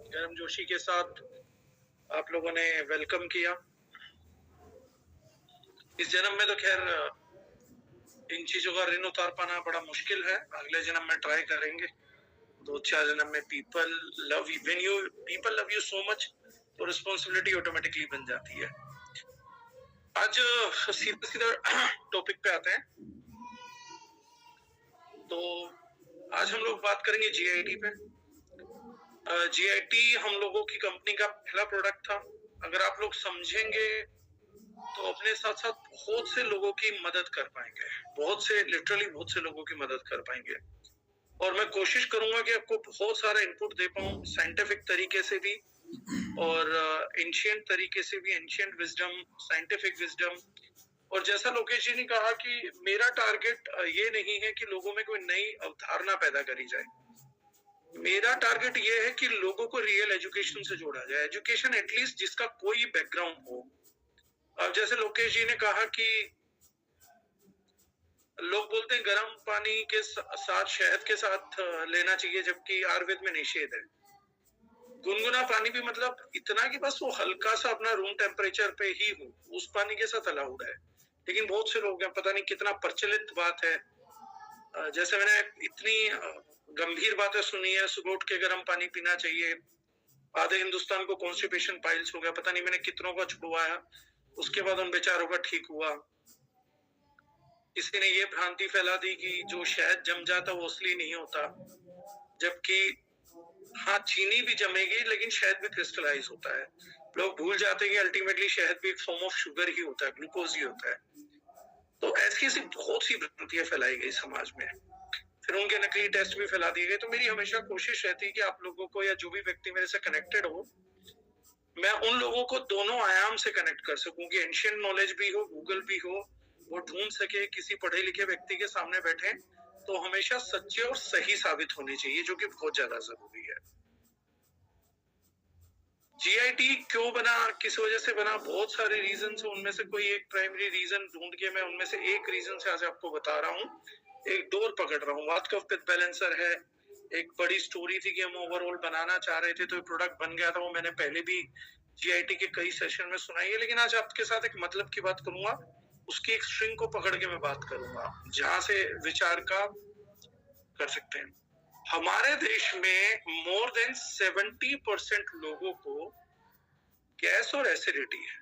गर्मजोशी के साथ आप लोगों ने वेलकम किया। इस जन्म में तो खैर इन चीजों का ऋण उतार पाना बड़ा मुश्किल है, अगले जन्म में ट्राई करेंगे। 2-4 जन्म में people love you so much, तो रिस्पॉन्सिबिलिटी ऑटोमेटिकली बन जाती है। आज सीधा टॉपिक पे आते हैं। तो आज हम लोग बात करेंगे जीआईटी पे। जीआईटी हम लोगों की कंपनी का पहला प्रोडक्ट था। अगर आप लोग समझेंगे तो अपने साथ साथ बहुत से लोगों की मदद कर पाएंगे, लिटरली बहुत से लोगों की मदद कर पाएंगे। और मैं कोशिश करूंगा कि आपको बहुत सारा इनपुट दे पाऊं, साइंटिफिक तरीके से भी और एंशिएंट तरीके से भी, एंशिएंट विजडम, साइंटिफिक विजडम। और जैसा लोकेश जी ने कहा कि मेरा टारगेट ये नहीं है कि लोगों में कोई नई अवधारणा पैदा करी जाए। मेरा टारगेट ये है कि लोगों को रियल एजुकेशन से जोड़ा जाए, एजुकेशन एटलीस्ट जिसका कोई बैकग्राउंड हो। अब जैसे लोकेश जी ने कहा कि लोग बोलते हैं गर्म पानी के साथ शहद के साथ लेना चाहिए, जबकि आयुर्वेद में निषेध है। गुनगुना पानी भी मतलब इतना कि बस वो हल्का सा अपना रूम टेम्परेचर पे ही हो, उस पानी के साथ अलाउड है। लेकिन बहुत से लोग हैं, पता नहीं कितना प्रचलित बात है। जैसे मैंने इतनी गंभीर बातें सुनी है, सुबह उठ के गर्म पानी पीना चाहिए, आधे हिंदुस्तान को कॉन्स्टिपेशन पाइल्स हो गया, पता नहीं मैंने कितनों का छुड़वाया, उसके बाद उन बेचारों का ठीक हुआ। किसी ने ये भ्रांति फैला दी कि जो शहद जम जाता वो असली नहीं होता, जबकि हाँ चीनी भी जमेगी लेकिन शहद भी क्रिस्टलाइज होता है। लोग भूल जाते हैं कि अल्टीमेटली शहद भी एक फॉर्म ऑफ शुगर ही होता है, ग्लूकोज ही होता है। तो ऐसी बहुत सी भ्रांतियां फैलाई गई समाज में, फिर उनके नकली टेस्ट भी फैला दिए गए। तो मेरी हमेशा कोशिश रहती है कि आप लोगों को या जो भी व्यक्ति मेरे से कनेक्टेड हो, मैं उन लोगों को दोनों आयाम से कनेक्ट कर सकूं कि एंशिएंट नॉलेज भी हो, गूगल भी हो, वो ढूंढ सके किसी पढ़े लिखे व्यक्ति के सामने बैठे तो हमेशा सच्चे और सही साबित होने चाहिए, जो कि बहुत ज्यादा जरूरी है। जीआईटी क्यों बना, किस वजह से बना, बहुत सारे रीजन है, उनमें से कोई एक प्राइमरी रीजन ढूंढ के मैं उनमें से एक रीजन से आज आपको बता रहा हूँ, एक डोर पकड़ रहा हूँ। वाटकफ पिथ बैलेंसर है, एक बड़ी स्टोरी थी कि हम ओवरऑल बनाना चाह रहे थे, तो प्रोडक्ट बन गया था। वो मैंने पहले भी जीआईटी के कई सेशन में सुनाई है, लेकिन आज आपके साथ एक मतलब की बात करूंगा, उसकी एक स्ट्रिंग को पकड़ के मैं बात करूंगा जहां से विचार का कर सकते हैं। हमारे देश में मोर देन 70% लोगों को गैस और एसिडिटी है,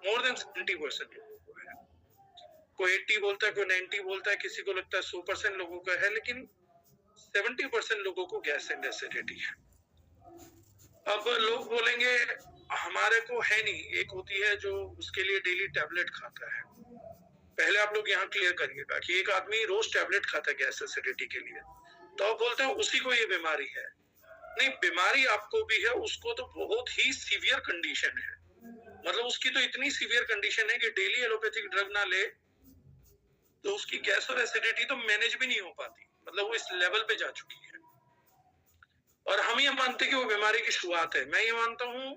मोर देन 70% लोगों को है। कोई 80 बोलता है, कोई 90 बोलता है, किसी को लगता है 100% लोगों का है, लेकिन 70% लोगों को गैस एंड एसिडिटी है। अब लोग बोलेंगे हमारे को है नहीं, एक होती है जो उसके लिए डेली टैबलेट खाता है। पहले आप लोग यहाँ क्लियर करिएगा कि एक आदमी रोज टैबलेट खाता है गैस एसिडिटी के लिए, तो आप बोलते हैं उसी को ये बीमारी है। नहीं, बीमारी आपको भी है, उसको तो बहुत ही सीवियर कंडीशन है। मतलब उसकी तो इतनी सीवियर कंडीशन है कि डेली एलोपैथिक ड्रग ना ले तो उसकी गैस और एसिडिटी तो मैनेज भी नहीं हो पाती, मतलब वो इस लेवल पे जा चुकी है। और हम ये मानते हैं कि वो बीमारी की शुरुआत है। मैं ये मानता हूँ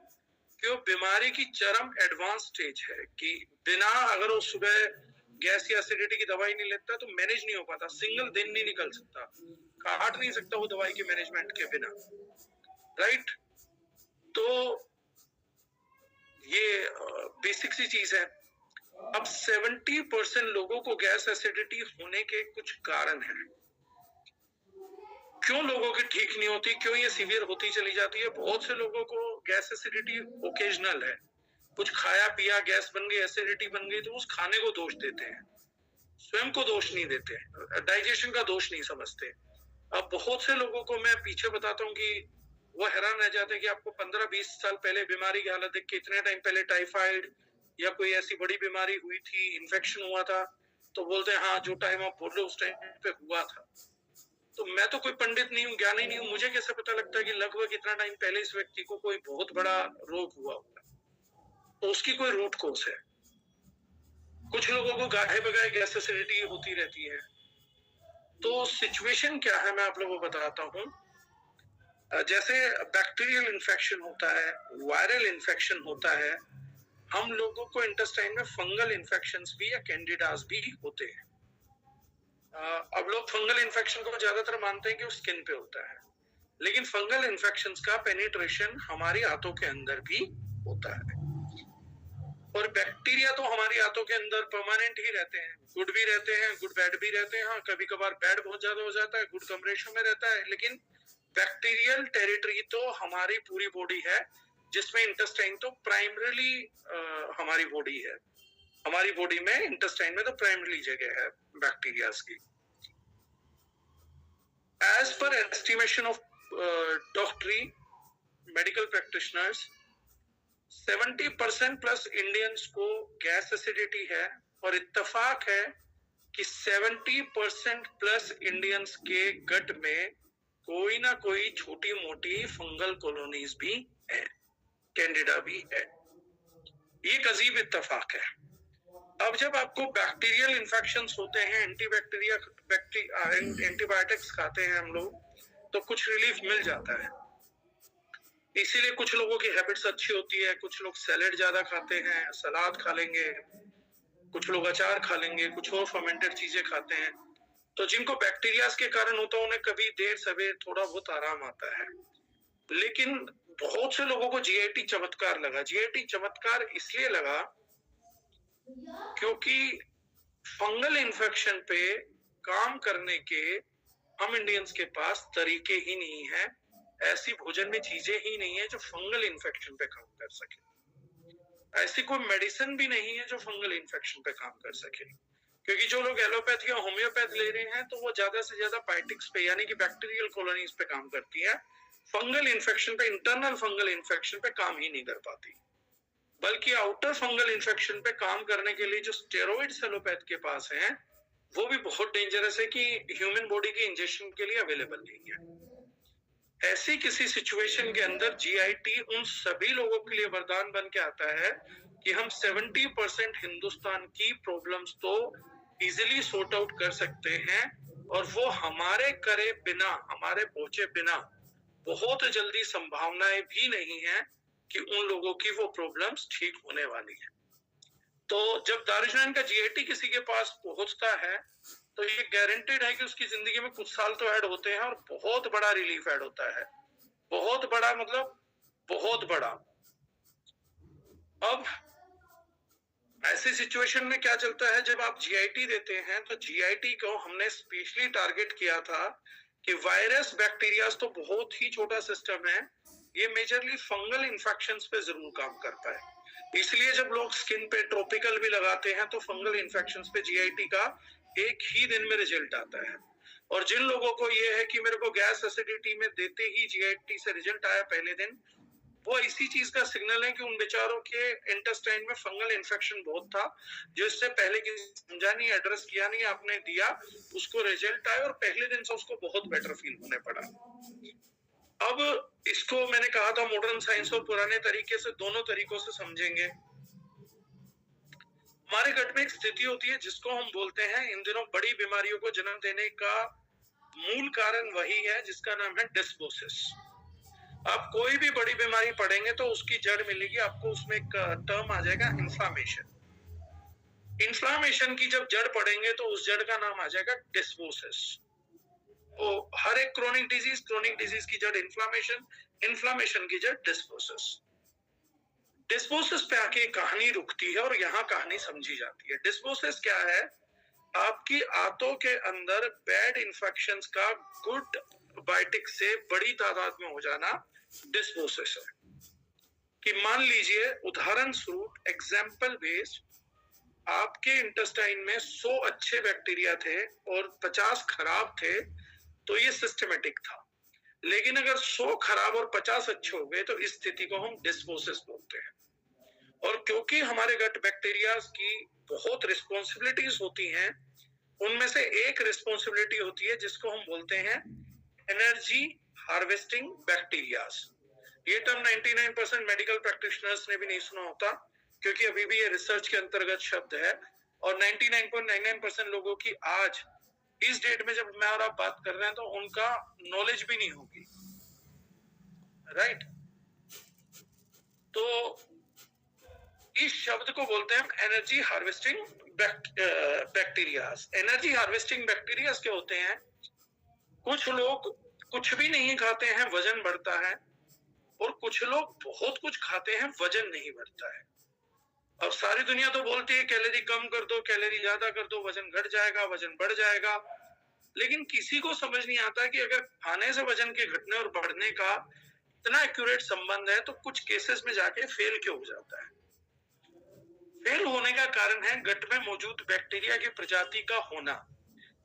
कि वो बीमारी की चरम एडवांस स्टेज है, कि बिना अगर वो सुबह गैस या एसिडिटी की दवाई नहीं लेता तो मैनेज नहीं हो पाता, सिंगल दिन नहीं निकल सकता, काट नहीं सकता वो दवाई के मैनेजमेंट के बिना, राइट। तो ये बेसिक सी चीज है। अब 70% लोगों को गैस एसिडिटी होने के कुछ कारण हैं। क्यों लोगों की ठीक नहीं होती, क्यों ये सीवियर होती चली जाती है? बहुत से लोगों को गैस एसिडिटी ओकेजनल है, कुछ खाया पिया गैस बन गई, एसिडिटी बन गई, तो उस खाने को दोष देते हैं, स्वयं को दोष नहीं देते, डाइजेशन का दोष नहीं समझते। अब बहुत से लोगों को मैं पीछे बताता हूँ कि वो हैरान रह जाते हैं कि आपको 15-20 साल पहले बीमारी की हालत देख के, इतने टाइम पहले टाइफाइड या कोई ऐसी बड़ी बीमारी हुई थी, इन्फेक्शन हुआ था, तो बोलते हैं हाँ जो टाइम आप बोल रहे हो उस टाइम पे हुआ था। तो मैं तो कोई पंडित नहीं हूँ, ज्ञानी नहीं हूँ, मुझे कैसे पता लगता है कि लगभग इतना टाइम पहले इस व्यक्ति को कोई बहुत बड़ा रोग हुआ होगा, तो उसकी कोई रूट कोर्स है। कुछ लोगों को गाहे बगाए गैस एसिडिटी होती रहती है। तो सिचुएशन क्या है मैं आप लोगों को बताता हूँ। जैसे बैक्टीरियल इन्फेक्शन होता है, वायरल इन्फेक्शन होता है, हम लोगों को इंटेस्टाइन में फंगल इन्फेक्शंस भी या कैंडिडास भी होते हैं। अब लोग फंगल इन्फेक्शन को ज्यादातर मानते हैं कि वो स्किन पे होता है, लेकिन फंगल इन्फेक्शंस का पेनिट्रेशन हमारी आंतों के अंदर भी होता है। और बैक्टीरिया तो हमारी आंतों के अंदर परमानेंट ही रहते हैं, गुड भी रहते हैं, गुड बैड भी रहते हैं। हाँ, कभी कभार बैड बहुत ज्यादा हो जाता है, गुड कम रेशो में रहता है, लेकिन बैक्टीरियल टेरिटरी तो हमारी पूरी बॉडी है, जिसमें इंटेस्टाइन तो प्राइमरीली हमारी बॉडी है। हमारी बॉडी में इंटेस्टाइन में तो प्राइमरी जगह है बैक्टीरियाज की। एज पर एस्टिमेशन ऑफ डॉक्टरी मेडिकल प्रैक्टिशनर्स, 70% प्लस इंडियंस को गैस एसिडिटी है, और इत्तेफाक है कि 70% प्लस इंडियंस के गट में कोई ना कोई छोटी मोटी फंगल कॉलोनीज भी है, कैंडिडा भी है। ये एक अजीब इत्तेफाक है। अब जब आपको बैक्टीरियल इन्फेक्शंस होते हैं, एंटीबायोटिक्स खाते हैं हम लोग, तो कुछ रिलीफ मिल जाता है। इसीलिए कुछ लोगों की हैबिट्स अच्छी होती है, कुछ लोग सैलेड ज्यादा खाते हैं, सलाद खा लेंगे, कुछ लोग अचार खा लेंगे, कुछ और फर्मेंटेड चीजें खाते हैं। तो जिनको बैक्टीरियाज के कारण होता है उन्हें कभी देर सवेर थोड़ा बहुत आराम आता है। लेकिन बहुत से लोगों को जीआईटी चमत्कार लगा। जीआईटी चमत्कार इसलिए लगा क्योंकि फंगल इन्फेक्शन पे काम करने के हम इंडियंस के पास तरीके ही नहीं है, ऐसी भोजन में चीजें ही नहीं है जो फंगल इन्फेक्शन पे काम कर सके। ऐसी कोई मेडिसिन भी नहीं है जो फंगल इन्फेक्शन पे काम कर सके। क्योंकि जो लोग एलोपैथ या होम्योपैथ ले रहे हैं तो वो ज्यादा से ज्यादा पाइटिक्स पे यानी कि बैक्टीरियल कॉलोनीज पे काम करती है, फंगल इन्फेक्शन पे, इंटरनल फंगल इन्फेक्शन पे काम ही नहीं कर पाती। बल्कि आउटर फंगल इन्फेक्शन पे काम करने के लिए जो स्टेरॉइड्स एलोपैथ के पास हैं, वो भी बहुत डेंजरस है कि ह्यूमन बॉडी के इंजेक्शन के लिए अवेलेबल नहीं है। ऐसी किसी सिचुएशन के अंदर जीआईटी उन सभी लोगों के लिए वरदान बन के आता है कि हम 70% हिंदुस्तान की प्रॉब्लम्स तो इजीली सॉर्ट आउट कर सकते हैं, और वो हमारे करे बिना, हमारे पहुंचे बिना बहुत जल्दी संभावनाएं भी नहीं है कि उन लोगों की वो प्रॉब्लम्स ठीक होने वाली है। तो जब दारुशनान का जीआईटी किसी के पास पहुंचता है तो ये गारंटेड है कि उसकी जिंदगी में कुछ साल तो ऐड होते हैं और बहुत बड़ा रिलीफ ऐड होता है। बहुत बड़ा मतलब बहुत बड़ा। अब ऐसी सिचुएशन में क्या चलता है, जब आप जीआईटी देते हैं तो जीआईटी को हमने स्पेशली टारगेट किया था कि वायरस बैक्टीरियाज तो बहुत ही छोटा सिस्टम है, ये मेजरली फंगल इन्फेक्शंस पे जरूर काम करता है। इसलिए जब लोग स्किन पे टॉपिकल भी लगाते हैं तो फंगल इन्फेक्शंस पे जीआईटी का एक ही दिन में रिजल्ट आता है। और जिन लोगों को ये है कि मेरे को गैस एसिडिटी में देते ही जीआईटी से रिजल्ट आया पहले दिन, वो इसी चीज का सिग्नल है कि उन बेचारों के इंटेस्टाइन में फंगल इन्फेक्शन बहुत था, जो इससे पहले किसी समझा नहीं, एड्रेस किया नहीं, आपने दिया, उसको रिजल्ट आया और पहले दिन से उसको बहुत बेटर फील होने पड़ा। अब इसको मैंने कहा था मॉडर्न साइंस और पुराने तरीके से, दोनों तरीकों से समझेंगे। हमारे गट में एक स्थिति होती है जिसको हम बोलते हैं, इन दिनों बड़ी बीमारियों को जन्म देने का मूल कारण वही है जिसका नाम है डिस्बोसिस। आप कोई भी बड़ी बीमारी पढ़ेंगे तो उसकी जड़ मिलेगी आपको, उसमें एक टर्म आ जाएगा इन्फ्लामेशन। इन्फ्लामेशन की जब जड़ पढ़ेंगे तो उस जड़ का नाम आ जाएगा डिस्बोसिस। तो हर एक क्रोनिक डिजीज की जड़ इन्फ्लामेशन, इन्फ्लामेशन की जड़ डिस्बोसिस। डिस्बोसिस पे आके कहानी रुकती है और यहाँ कहानी समझी जाती है। डिस्बोसिस क्या है? आपकी आंतों के अंदर बैड इन्फेक्शंस का गुड बायोटिक से बड़ी तादाद में हो जाना डिस्बोसिस है। कि मान लीजिए उदाहरण स्वरूप एग्जाम्पल बेस्ड, आपके इंटेस्टाइन में 100 अच्छे बैक्टीरिया थे और 50 खराब थे, तो ये सिस्टमेटिक था। लेकिन अगर 100 खराब और 50 अच्छे हो गए तो इस स्थिति को हम डिस्बोसिस बोलते हैं। और क्योंकि हमारे गट बैक्टीरिया की बहुत रिस्पॉन्सिबिलिटीज होती हैं, उनमें से एक रिस्पॉन्सिबिलिटी होती है जिसको हम बोलते हैं एनर्जी हार्वेस्टिंग बैक्टीरियाज। ये टर्म 99% मेडिकल प्रैक्टिशनर्स ने भी नहीं सुना होता, क्योंकि अभी भी ये रिसर्च के अंतर्गत शब्द है, और 99.99% लोगों की आज इस डेट में जब मैं और आप बात कर रहे हैं तो उनका नॉलेज भी नहीं होगी, राइट? तो इस शब्द को बोलते हैं energy harvesting bacterias. Energy harvesting bacterias क्या होते हैं? कुछ लोग कुछ भी नहीं खाते हैं वजन बढ़ता है, और कुछ लोग बहुत कुछ खाते हैं वजन नहीं बढ़ता है। अब सारी दुनिया तो बोलती है कैलोरी कम कर दो, कैलोरी ज्यादा कर दो, वजन घट जाएगा, वजन बढ़ जाएगा। लेकिन किसी को समझ नहीं आता कि अगर खाने से वजन के घटने और बढ़ने का इतना एक्यूरेट संबंध है तो कुछ केसेस में जाके फेल क्यों हो जाता है। फेल होने का कारण है गट में मौजूद बैक्टीरिया की प्रजाति का होना।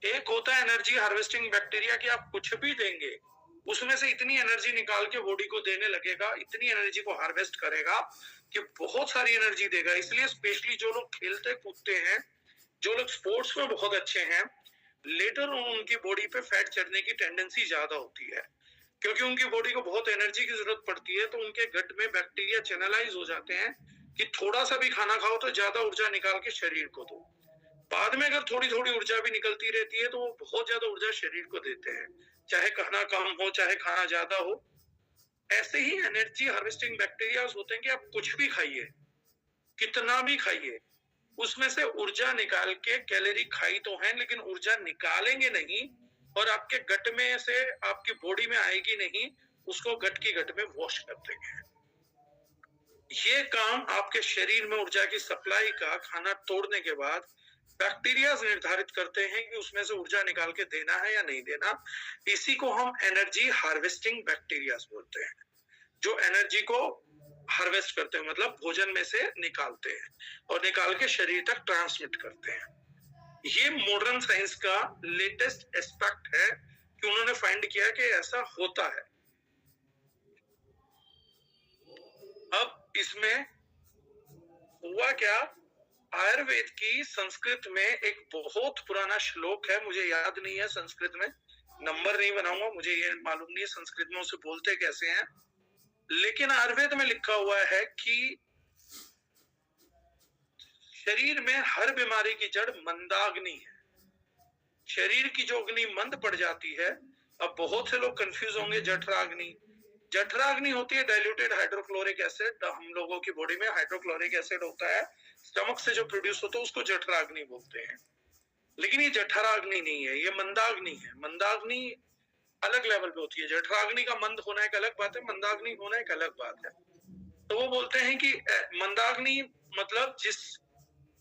एक होता है एनर्जी हार्वेस्टिंग बैक्टीरिया कि आप कुछ भी देंगे उसमें से इतनी एनर्जी निकाल के बॉडी को देने लगेगा, इतनी एनर्जी को हार्वेस्ट करेगा कि बहुत सारी एनर्जी देगा। इसलिए स्पेशली जो लोग खेलते कूदते हैं, जो लोग स्पोर्ट्स में बहुत अच्छे हैं, लेटर उनकी बॉडी पे फैट चढ़ने की टेंडेंसी ज्यादा होती है, क्योंकि उनकी बॉडी को बहुत एनर्जी की जरूरत पड़ती है। तो उनके गट में बैक्टीरिया चैनलाइज हो जाते हैं कि थोड़ा सा भी खाना खाओ तो ज्यादा ऊर्जा निकाल के शरीर को दो। बाद में अगर थोड़ी थोड़ी ऊर्जा भी निकलती रहती है तो वो बहुत ज्यादा ऊर्जा शरीर को देते हैं, चाहे खाना कम हो चाहे खाना ज्यादा हो। ऐसे ही एनर्जी हार्वेस्टिंग बैक्टीरिया होते हैं कि आप कुछ भी खाइए, कितना भी खाइए, उसमें से ऊर्जा निकाल के कैलोरी खाई तो है लेकिन ऊर्जा निकालेंगे नहीं, और आपके गट में से आपकी बॉडी में आएगी नहीं, उसको गट की गट में वॉश कर देंगे। ये काम आपके शरीर में ऊर्जा की सप्लाई का खाना तोड़ने के बाद बैक्टीरिया निर्धारित करते हैं कि उसमें से ऊर्जा निकाल के देना है या नहीं देना। इसी को हम एनर्जी हार्वेस्टिंग बैक्टीरिया बोलते हैं, जो एनर्जी को हार्वेस्ट करते हैं, मतलब भोजन में से निकालते हैं और निकाल के शरीर तक ट्रांसमिट करते हैं। ये मॉडर्न साइंस का लेटेस्ट एस्पेक्ट है कि उन्होंने फाइंड किया कि ऐसा होता है। अब इसमें हुआ क्या, आयुर्वेद की संस्कृत में एक बहुत पुराना श्लोक है, मुझे याद नहीं है संस्कृत में, नंबर नहीं बनाऊंगा, मुझे ये मालूम नहीं है संस्कृत में उसे बोलते कैसे हैं, लेकिन आयुर्वेद में लिखा हुआ है कि शरीर में हर बीमारी की जड़ मंदाग्नि है। शरीर की जो अग्नि मंद पड़ जाती है, अब बहुत से लोग कंफ्यूज होंगे, जठराग्नि, जठराग्नि होती है डाइल्यूटेड हाइड्रोक्लोरिक एसिड। हम लोगों की बॉडी में हाइड्रोक्लोरिक एसिड होता है, स्टमक से जो प्रोड्यूस होता है उसको जठराग्नि बोलते हैं। लेकिन ये जठराग्नि नहीं है, ये मंदाग्नि है। मंदाग्नि अलग लेवल पे होती है, जठराग्नि का मंद होना एक अलग बात है, मंदाग्नि होना एक अलग बात है। तो वो बोलते हैं कि मंदाग्नि मतलब जिस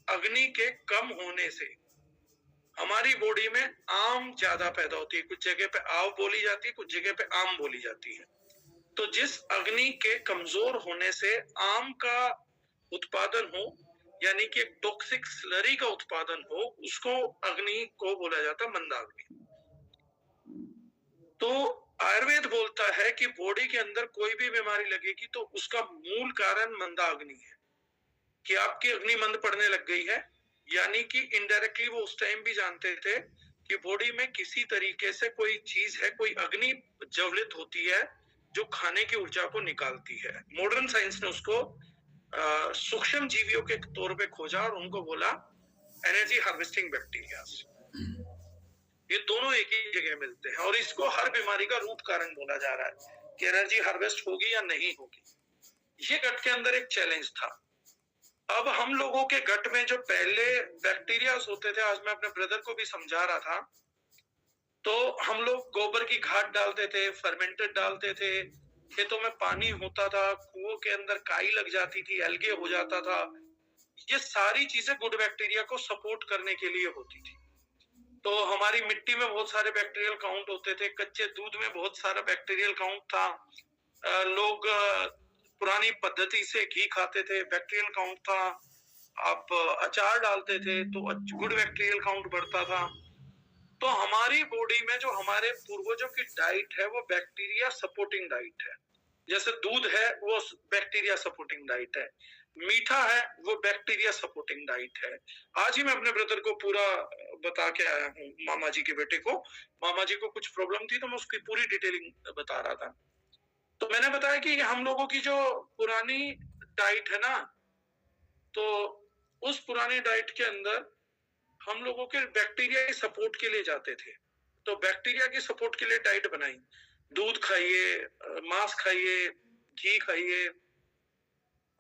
अग्नि के कम होने से हमारी बॉडी में आम ज्यादा पैदा होती है। कुछ जगह पे आव बोली जाती है, कुछ जगह पे आम बोली जाती है। तो जिस अग्नि के कमजोर होने से आम का उत्पादन हो, यानी कि टॉक्सिक स्लरी का उत्पादन हो, उसको अग्नि को बोला जाता है मंदाग्नि। तो आयुर्वेद बोलता है कि बॉडी के अंदर कोई भी बीमारी लगेगी तो उसका मूल कारण मंदाग्नि है, कि आपकी अग्नि मंद पड़ने लग गई है। यानी कि इनडायरेक्टली वो उस टाइम भी जानते थे कि बॉडी में किसी तरीके से कोई चीज है, कोई अग्नि ज्वलित होती है जो खाने की ऊर्जा को निकालती है। मॉडर्न साइंस ने उसको सूक्ष्म जीवियों के तौर पे खोजा और उनको बोला एनर्जी हार्वेस्टिंग बैक्टीरिया। ये दोनों एक ही जगह मिलते हैं और इसको हर बीमारी का रूट कारण बोला जा रहा है कि एनर्जी हार्वेस्ट होगी या नहीं होगी। ये गट के अंदर एक चैलेंज था। अब हम लोगों के गट में जो पहले बैक्टीरिया होते थे, आज मैं अपने ब्रदर को भी समझा रहा था, तो हम लोग गोबर की खाद डालते थे, फर्मेंटेड डालते थे, खेतों में पानी होता था, कुओं के अंदर काई लग जाती थी, एल्गे हो जाता था। ये सारी चीजें गुड बैक्टीरिया को सपोर्ट करने के लिए होती थी। तो हमारी मिट्टी में बहुत सारे बैक्टीरियल काउंट होते थे, कच्चे दूध में बहुत सारा बैक्टीरियल काउंट था, लोग पुरानी पद्धति से घी खाते थे, बैक्टीरियल काउंट था, आप अचार डालते थे तो गुड बैक्टीरियल काउंट बढ़ता था। तो हमारी बॉडी में जो हमारे पूर्वजों की डाइट है वो बैक्टीरिया सपोर्टिंग डाइट है। जैसे दूध है वो बैक्टीरिया सपोर्टिंग डाइट है, मीठा है वो बैक्टीरिया सपोर्टिंग डाइट है। आज ही मैं अपने ब्रदर को पूरा बता के आया हूँ, मामा जी के बेटे को, मामा जी को कुछ प्रॉब्लम थी तो मैं उसकी पूरी डिटेलिंग बता रहा था। तो मैंने बताया कि हम लोगों की जो पुरानी डाइट है ना, तो उस पुरानी डाइट के अंदर हम लोगों के बैक्टीरिया के सपोर्ट के लिए जाते थे। तो बैक्टीरिया की सपोर्ट के लिए डाइट बनाई, दूध खाइए, मांस खाइए, घी खाइए,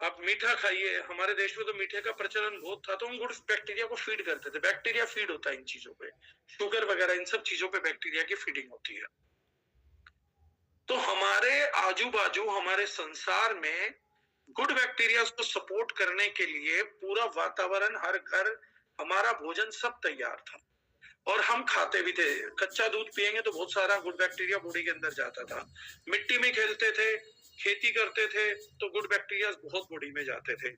आप मीठा खाइए। हमारे देश में तो मीठे का प्रचलन बहुत था, तो हम गुड बैक्टीरिया को फीड करते थे। बैक्टीरिया फीड होता है इन चीजों पे, शुगर वगैरह इन सब चीजों पे बैक्टीरिया की फीडिंग होती है। तो हमारे आजू बाजू हमारे संसार में गुड बैक्टीरिया को सपोर्ट करने के लिए पूरा वातावरण, हर घर, हमारा भोजन सब तैयार था और हम खाते भी थे। कच्चा दूध पिएंगे तो बहुत सारा गुड बैक्टीरिया बॉडी के अंदर जाता था। मिट्टी में खेलते थे, खेती करते थे तो गुड बैक्टीरिया बहुत बॉडी में जाते थे।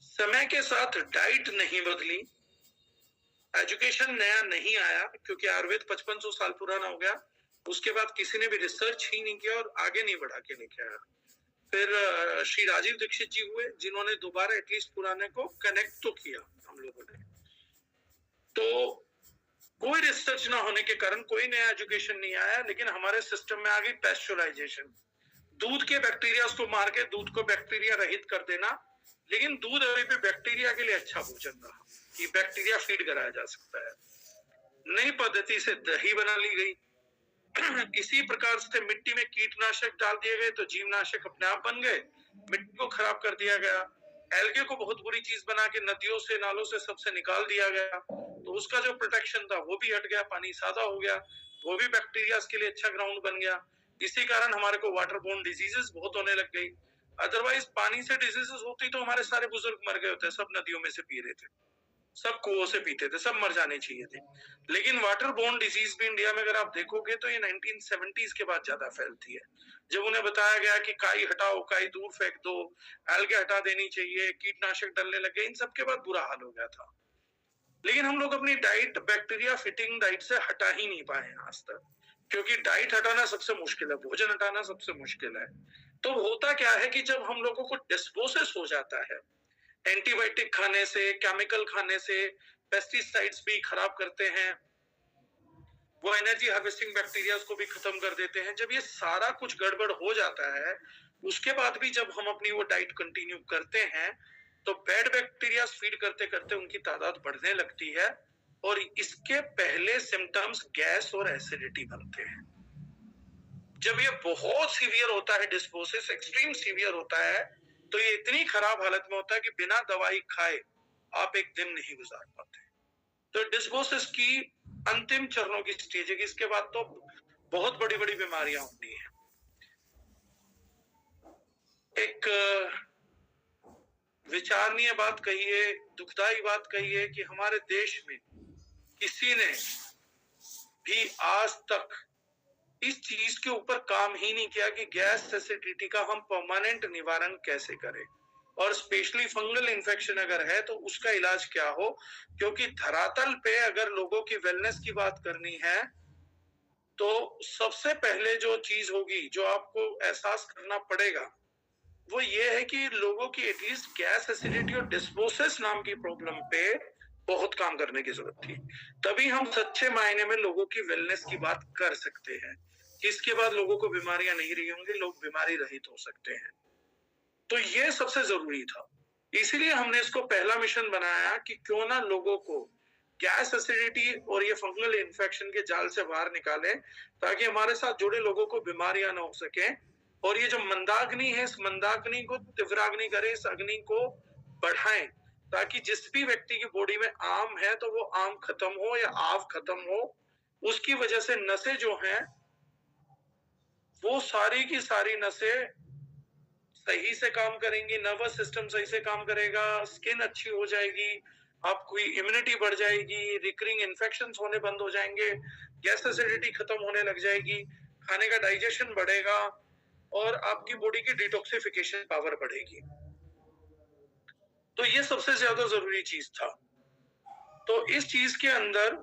समय के साथ डाइट नहीं बदली, एजुकेशन नया नहीं आया, क्योंकि आयुर्वेद 5500 साल पुराना हो गया। उसके बाद किसी ने भी रिसर्च ही नहीं किया और आगे नहीं बढ़ा के लेके आया। फिर श्री राजीव दीक्षित जी हुए, जिन्होंने दोबारा एटलीस्ट पुराने को कनेक्ट तो किया हम लोगों ने। तो कोई रिसर्च ना होने के कारण कोई नया एजुकेशन नहीं आया, लेकिन हमारे सिस्टम में आ गई पेस्चुराइजेशन। दूध के बैक्टीरिया को मार के दूध को बैक्टीरिया रहित कर देना, लेकिन दूध अभी भी बैक्टीरिया के लिए अच्छा भोजन रहा कि बैक्टीरिया फीड कराया जा सकता है। नई पद्धति से दही बना ली गई। इसी प्रकार से मिट्टी में कीटनाशक डाल दिए गए तो जीवनाशक अपने आप बन गए, मिट्टी को खराब कर दिया गया। एल्गे को बहुत बुरी चीज बना के नदियों से, नालों से, सबसे निकाल दिया गया, तो उसका जो प्रोटेक्शन था वो भी हट गया, पानी सादा हो गया, वो भी बैक्टीरिया के लिए अच्छा ग्राउंड बन गया। इसी कारण हमारे को वाटरबोर्न डिजीजेस बहुत होने लग गई। अदरवाइज पानी से डिजीजेस होती तो हमारे सारे बुजुर्ग मर गए होते, सब नदियों में से पी रहे थे, सब कुओं से पीते थे, सब मर जाने चाहिए थे। लेकिन वाटर बोर्न डिजीज भी इंडिया में अगर आप देखोगे तो ये 1970s के बाद ज्यादा फैलती है, जब उन्हें बताया गया कि काई हटाओ, काई दूर फेंक दो, एल्गे हटा देनी चाहिए, कीटनाशक डलने लगे, इन सब के बाद बुरा हाल हो गया था। लेकिन हम लोग अपनी डाइट बैक्टीरिया फिटिंग डाइट से हटा ही नहीं पाए आज तक, क्योंकि डाइट हटाना सबसे मुश्किल है, भोजन हटाना सबसे मुश्किल है। तो होता क्या है कि जब हम लोगों को डिस्पोसिस हो जाता है, एंटीबायोटिक खाने से, केमिकल खाने से, पेस्टिसाइड्स भी खराब करते हैं, वो एनर्जी हार्वेस्टिंग बैक्टीरिया को भी खत्म कर देते हैं। जब ये सारा कुछ गड़बड़ हो जाता है, उसके बाद भी जब हम अपनी वो डाइट कंटिन्यू करते हैं तो बैड बैक्टीरिया फीड करते करते उनकी तादाद बढ़ने लगती है और इसके पहले सिम्टम्स गैस और एसिडिटी बनते हैं। जब ये बहुत सीवियर होता है, डिस्पोसिस एक्सट्रीम सीवियर होता है, तो ये इतनी खराब हालत में होता है कि बिना दवाई खाए आप एक दिन नहीं गुजार पाते। तो डिस्पोसिस की अंतिम चरणों की स्टेज है कि इसके बाद तो बहुत बड़ी बड़ी बीमारियां होती हैं। एक विचारणीय बात कही है, दुखदाई बात कही है कि हमारे देश में किसी ने भी आज तक इस चीज के ऊपर काम ही नहीं किया कि गैस एसिडिटी का हम परमानेंट निवारण कैसे करें, और स्पेशली फंगल इन्फेक्शन अगर है तो उसका इलाज क्या हो। क्योंकि धरातल पे अगर लोगों की वेलनेस की बात करनी है तो सबसे पहले जो चीज होगी, जो आपको एहसास करना पड़ेगा, वो ये है कि लोगों की एटलीस्ट गैस एसिडिटी और डिस्पोसिस नाम की प्रॉब्लम पे बहुत काम करने की जरूरत थी। तभी हम सच्चे मायने में लोगों की वेलनेस की बात कर सकते हैं कि इसके बाद लोगों को बीमारियां नहीं रही होंगी, लोग बीमारी रहित हो सकते हैं। तो ये सबसे जरूरी था, इसीलिए हमने इसको पहला मिशन बनाया कि क्यों ना लोगों को गैस एसिडिटी और ये फंगल इन्फेक्शन के जाल से बाहर निकालें, ताकि हमारे साथ जुड़े लोगों को बीमारियां ना हो सके। और ये जो मंदाग्नि है, इस मंदाग्नि को तीव्राग्नि करें, इस अग्नि को बढ़ाएं, ताकि जिस भी व्यक्ति की बॉडी में आम है तो वो आम खत्म हो या आव खत्म हो। उसकी वजह से नसें जो हैं वो सारी की सारी नसें सही से काम करेंगी, नर्वस सिस्टम सही से काम करेगा, स्किन अच्छी हो जाएगी, आपकी इम्यूनिटी बढ़ जाएगी, रिकरिंग इन्फेक्शंस होने बंद हो जाएंगे, गैस एसिडिटी खत्म होने लग जाएगी, खाने का डाइजेशन बढ़ेगा और आपकी बॉडी की डिटॉक्सिफिकेशन पावर बढ़ेगी। तो ये सबसे ज्यादा जरूरी चीज था। तो इस चीज के अंदर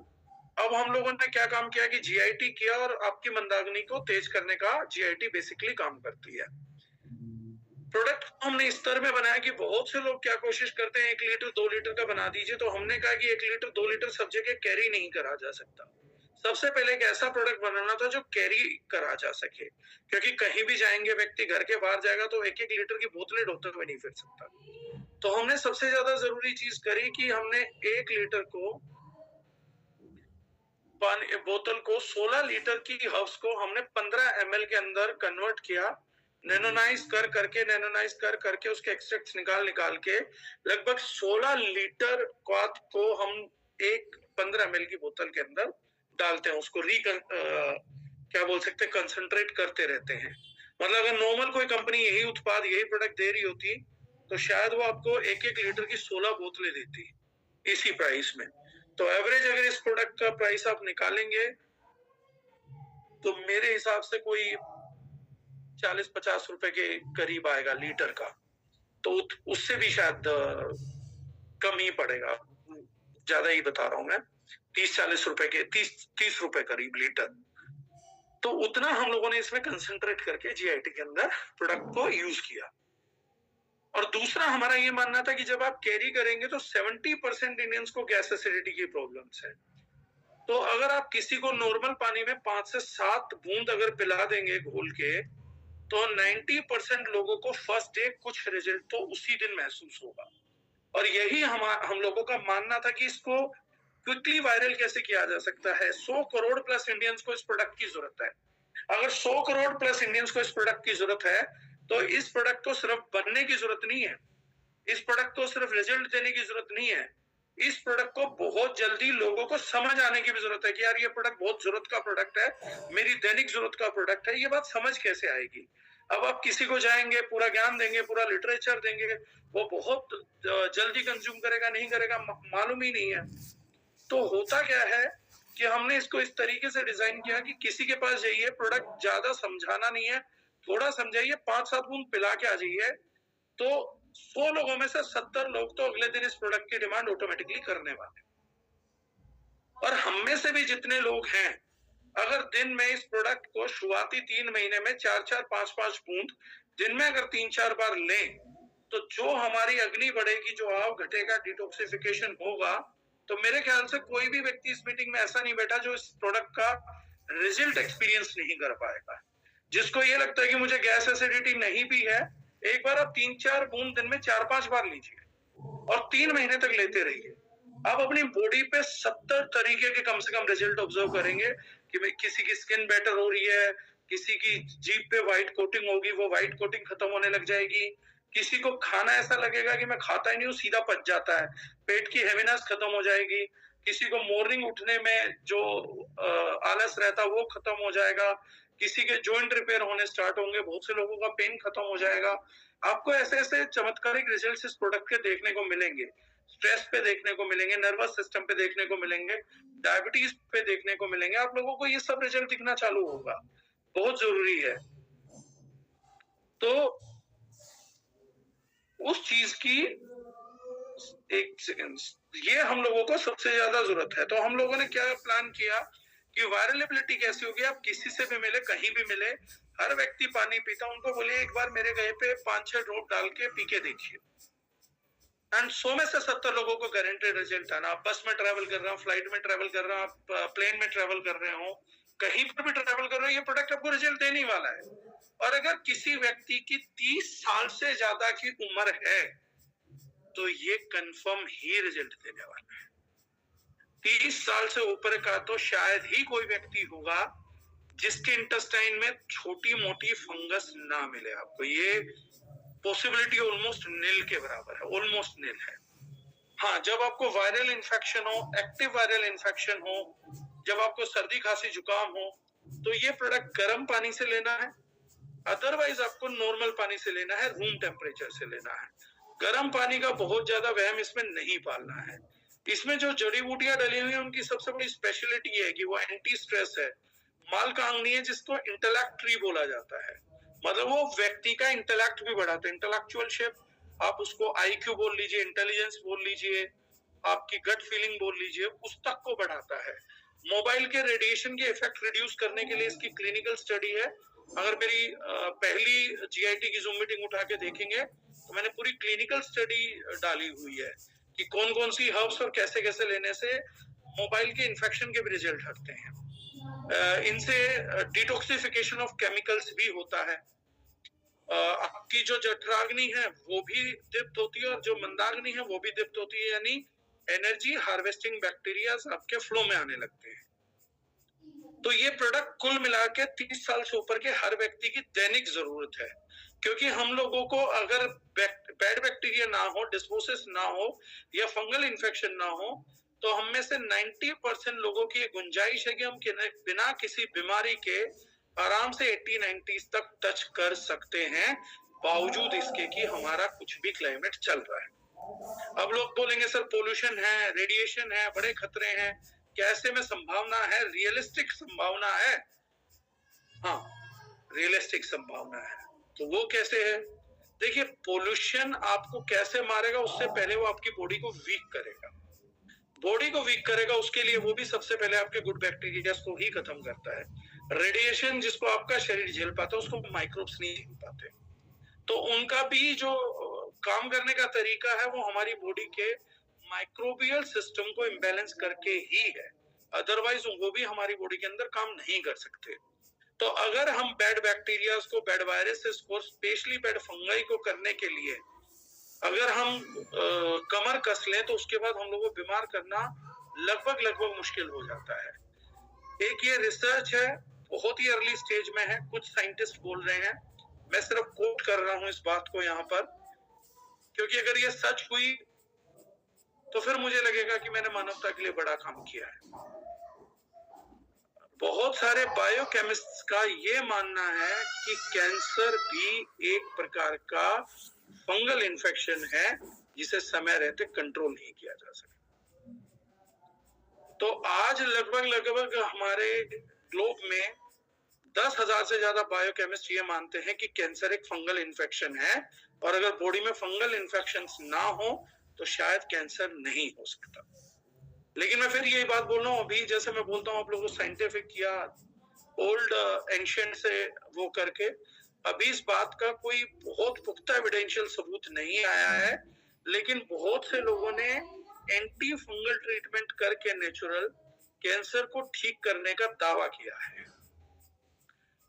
अब हम लोगों ने क्या काम किया कि जीआईटी किया, और आपकी मंदाग्नि को तेज करने का जीआईटी बेसिकली काम करती है। प्रोडक्ट हमने इस तरह में बनाया कि बहुत से लोग क्या कोशिश करते हैं 1 लीटर 2 लीटर का बना दीजिए, तो हमने कहा कि 1 लीटर 2 लीटर सब जगह कैरी नहीं करा जा सकता। सबसे पहले एक ऐसा प्रोडक्ट बनाना था जो कैरी करा जा सके, क्योंकि कहीं भी जाएंगे व्यक्ति, घर के बाहर जाएगा तो 1-1 लीटर की बोतलें ढोते हुए नहीं फिर सकता। तो हमने सबसे ज्यादा जरूरी चीज करी कि हमने 1 लीटर को पानी बोतल को 16 लीटर की हर्ब्स को हमने 15 ml के अंदर कन्वर्ट किया, नैनोनाइज कर करके उसके एक्सट्रैक्ट्स निकाल के लगभग 16 लीटर क्वाथ को हम एक 15 ml की बोतल के अंदर डालते हैं, उसको क्या बोल सकते हैं, कंसंट्रेट करते रहते हैं। मतलब अगर नॉर्मल कोई कंपनी यही उत्पाद, यही प्रोडक्ट दे रही होती, तो शायद वो आपको 1-1 लीटर की 16 बोतलें देती इसी प्राइस में। तो एवरेज अगर इस प्रोडक्ट का प्राइस आप निकालेंगे तो मेरे हिसाब से कोई 40-50 रुपए के करीब आएगा लीटर का। तो उससे भी शायद कम ही पड़ेगा, ज्यादा ही बता रहा हूं मैं, 30-40 रुपए के, 30 रुपए करीब लीटर। तो उतना हम लोगों ने इसमें कंसंट्रेट करके जीआईटी के अंदर प्रोडक्ट को यूज किया। और दूसरा हमारा ये मानना था कि जब आप कैरी करेंगे तो 70% इंडियंस को गैस एसिडिटी की प्रॉब्लम्स है। तो अगर आप किसी को नॉर्मल पानी में 5 से 7 बूंद अगर पिला देंगे घोल के, तो 90% लोगों को फर्स्ट डे कुछ रिजल्ट तो उसी दिन महसूस होगा। और यही हम लोगों का मानना था कि इसको क्विकली वायरल कैसे किया जा सकता है। 100 करोड़ प्लस इंडियंस को इस प्रोडक्ट की जरूरत है। अगर 100 करोड़ प्लस इंडियंस को इस प्रोडक्ट की जरूरत है, तो इस प्रोडक्ट को सिर्फ बनने की जरूरत नहीं है, इस प्रोडक्ट को सिर्फ रिजल्ट देने की जरूरत नहीं है, इस प्रोडक्ट को बहुत जल्दी लोगों को समझ आने की भी जरूरत है कि यार ये प्रोडक्ट बहुत जरूरत का प्रोडक्ट है, मेरी दैनिक जरूरत का प्रोडक्ट है। ये बात समझ कैसे आएगी? अब आप किसी को जाएंगे, पूरा ज्ञान देंगे, पूरा लिटरेचर देंगे, वो बहुत जल्दी कंज्यूम करेगा नहीं करेगा मालूम ही नहीं है। तो होता क्या है कि हमने इसको इस तरीके से डिजाइन किया कि किसी के पास जाइए, प्रोडक्ट ज्यादा समझाना नहीं है, थोड़ा समझाइए, 5-7 बूंद पिला के आ जाइए, तो 100 लोगों में से 70 लोग तो अगले दिन इस प्रोडक्ट की डिमांड ऑटोमेटिकली करने वाले। और हम में से भी जितने लोग हैं, अगर दिन में इस प्रोडक्ट को शुरुआती 3 महीने में 4-4, 5-5 बूंद दिन में अगर 3-4 बार लें, तो जो हमारी अग्नि बढ़ेगी, जो आव घटेगा, डिटॉक्सिफिकेशन होगा। तो मेरे ख्याल से कोई भी व्यक्ति इस मीटिंग में ऐसा नहीं बैठा जो इस प्रोडक्ट का रिजल्ट एक्सपीरियंस नहीं कर पाएगा। जिसको ये लगता है कि मुझे गैस एसिडिटी नहीं भी है, एक बार आप 3-4 बूंद दिन में 4-5 बार लीजिए और 3 महीने तक लेते रहिए। आप अपनी बॉडी पे 70 तरीके के कम से कम रिजल्ट ऑब्जर्व करेंगे कि किसी की स्किन बेटर हो रही है, किसी की जीभ पे व्हाइट कोटिंग होगी, वो व्हाइट कोटिंग खत्म होने लग जाएगी, किसी को खाना ऐसा लगेगा कि मैं खाता ही नहीं हूँ, सीधा पच जाता है, पेट की हेवीनेस खत्म हो जाएगी, किसी को मॉर्निंग उठने में जो आलस रहता वो खत्म हो जाएगा, किसी के जॉइंट रिपेयर होने स्टार्ट होंगे, बहुत से लोगों का पेन खत्म हो जाएगा। आपको ऐसे ऐसे चमत्कारिक रिजल्ट्स इस प्रोडक्ट के देखने को मिलेंगे। स्ट्रेस पे देखने को मिलेंगे, नर्वस सिस्टम पे देखने को मिलेंगे, डायबिटीज पे देखने को मिलेंगे। आप लोगों को ये सब रिजल्ट दिखना चालू होगा, बहुत जरूरी है। तो उस चीज की, एक सेकेंड, ये हम लोगों को सबसे ज्यादा जरूरत है। तो हम लोगों ने क्या प्लान किया कि वायरलेबिलिटी कैसी होगी, आप किसी से भी मिले, कहीं भी मिले, हर व्यक्ति पानी पीता, उनको बोलिए एक बार मेरे गए पे 5-6 ड्रॉप डाल के पी के देखिए, एंड 100 में से 70 लोगों को गारंटेड रिजल्ट आना। आप बस में ट्रैवल कर रहे हो, फ्लाइट में ट्रैवल कर रहे हो, आप प्लेन में ट्रैवल कर रहे हो, कहीं पर भी ट्रैवल कर रहे हो, ये प्रोडक्ट आपको रिजल्ट देने वाला है। और अगर किसी व्यक्ति की 30 साल से ज्यादा की उम्र है, तो ये कंफर्म ही रिजल्ट देने वाला है। 30 साल से ऊपर का तो शायद ही कोई व्यक्ति होगा जिसके इंटेस्टाइन में छोटी मोटी फंगस ना मिले आपको। ये पॉसिबिलिटी ऑलमोस्ट नील के बराबर है, ऑलमोस्ट नील है। हाँ, जब आपको वायरल इन्फेक्शन हो, एक्टिव वायरल इन्फेक्शन हो, जब आपको सर्दी खांसी जुकाम हो, तो ये प्रोडक्ट गर्म पानी से लेना है, अदरवाइज आपको नॉर्मल पानी से लेना है, रूम टेम्परेचर से लेना है। गर्म पानी का बहुत ज्यादा वहम इसमें नहीं पालना है। इसमें जो जड़ी बूटियां डली हुई है, उनकी सबसे बड़ी स्पेशलिटी है कि वो एंटी स्ट्रेस है, माल कांगनी है, जिसको इंटेलेक्ट ट्री बोला जाता है। मतलब वो व्यक्ति का इंटेलेक्ट भी बढ़ाता है, इंटेलेक्चुअल शेप, आप उसको आईक्यू बोल लीजिए, इंटेलिजेंस बोल लीजिए, आपकी गट फीलिंग बोल लीजिए, उस तक को बढ़ाता है। मोबाइल के रेडिएशन के इफेक्ट रिड्यूस करने के लिए इसकी क्लिनिकल स्टडी है। अगर मेरी पहली जीआईटी की जूम मीटिंग उठा के देखेंगे तो मैंने पूरी क्लिनिकल स्टडी डाली हुई है कि कौन कौन सी हर्ब्स और कैसे कैसे लेने से मोबाइल के इन्फेक्शन के भी रिजल्ट हटते हैं। इनसे डिटॉक्सिफिकेशन ऑफ केमिकल्स भी होता है। आपकी जो जठराग्नि है वो भी दीप्त होती है और जो मंदाग्नि है वो भी दीप्त होती है, यानी एनर्जी हार्वेस्टिंग बैक्टीरिया आपके फ्लो में आने लगते हैं। तो ये प्रोडक्ट कुल मिला के 30 साल से ऊपर के हर व्यक्ति की दैनिक जरूरत है, क्योंकि हम लोगों को अगर बैड बैक्टीरिया ना हो, डिस्मोसिस ना हो या फंगल इन्फेक्शन ना हो, तो हम में से 90% लोगों की ये गुंजाइश है कि हम बिना किसी बीमारी के आराम से 80-90 तक टच कर सकते हैं, बावजूद इसके कि हमारा कुछ भी क्लाइमेट चल रहा है। अब लोग बोलेंगे सर पोल्यूशन है, रेडिएशन है, बड़े खतरे हैं, कैसे में संभावना है? रियलिस्टिक संभावना है। हाँ, रियलिस्टिक संभावना है। तो वो कैसे है? देखिए, पोल्यूशन आपको कैसे मारेगा, उससे पहले वो आपकी बॉडी को वीक करेगा। बॉडी को वीक करेगा, उसके लिए वो भी सबसे पहले आपके गुड बैक्टीरिया को ही खत्म करता है। रेडिएशन जिसको आपका शरीर झेल पाता है, उसको माइक्रोब्स नहीं झेल पाते। तो उनका भी जो काम करने का तरीका है, वो हमारी बॉडी के माइक्रोबियल सिस्टम को इम्बैलेंस करके ही है। अदरवाइज वो भी हमारी बॉडी के अंदर काम नहीं कर सकते। तो अगर हम बैड बैक्टीरिया को, बैड वायरसेस को, स्पेशली बैड फंगाई को करने के लिए अगर हम कमर कस लें, तो उसके बाद हम लोगों को बीमार करना लगभग मुश्किल हो जाता है। एक ये रिसर्च है, बहुत ही अर्ली स्टेज में है, कुछ साइंटिस्ट बोल रहे हैं, मैं सिर्फ कोट कर रहा हूं इस बात को यहाँ पर, क्योंकि अगर ये सच हुई तो फिर मुझे लगेगा कि मैंने मानवता के लिए बड़ा काम किया है। बहुत सारे बायोकेमिस्ट्स का ये मानना है कि कैंसर भी एक प्रकार का फंगल इन्फेक्शन है, जिसे समय रहते कंट्रोल नहीं किया जा सकता। तो आज लगभग हमारे ग्लोब में 10,000 से ज्यादा बायोकेमिस्ट ये मानते हैं कि कैंसर एक फंगल इन्फेक्शन है, और अगर बॉडी में फंगल इन्फेक्शंस ना हो तो शायद कैंसर नहीं हो सकता। लेकिन मैं फिर यही बात बोल रहा हूँ, अभी जैसे मैं बोलता हूँ आप लोगों को साइंटिफिक या ओल्ड एंशिएंट से वो करके, अभी इस बात का कोई बहुत पुख्ता एविडेंशियल सबूत नहीं आया है, लेकिन बहुत से लोगों ने एंटी फंगल ट्रीटमेंट करके नेचुरल कैंसर को ठीक करने का दावा किया है।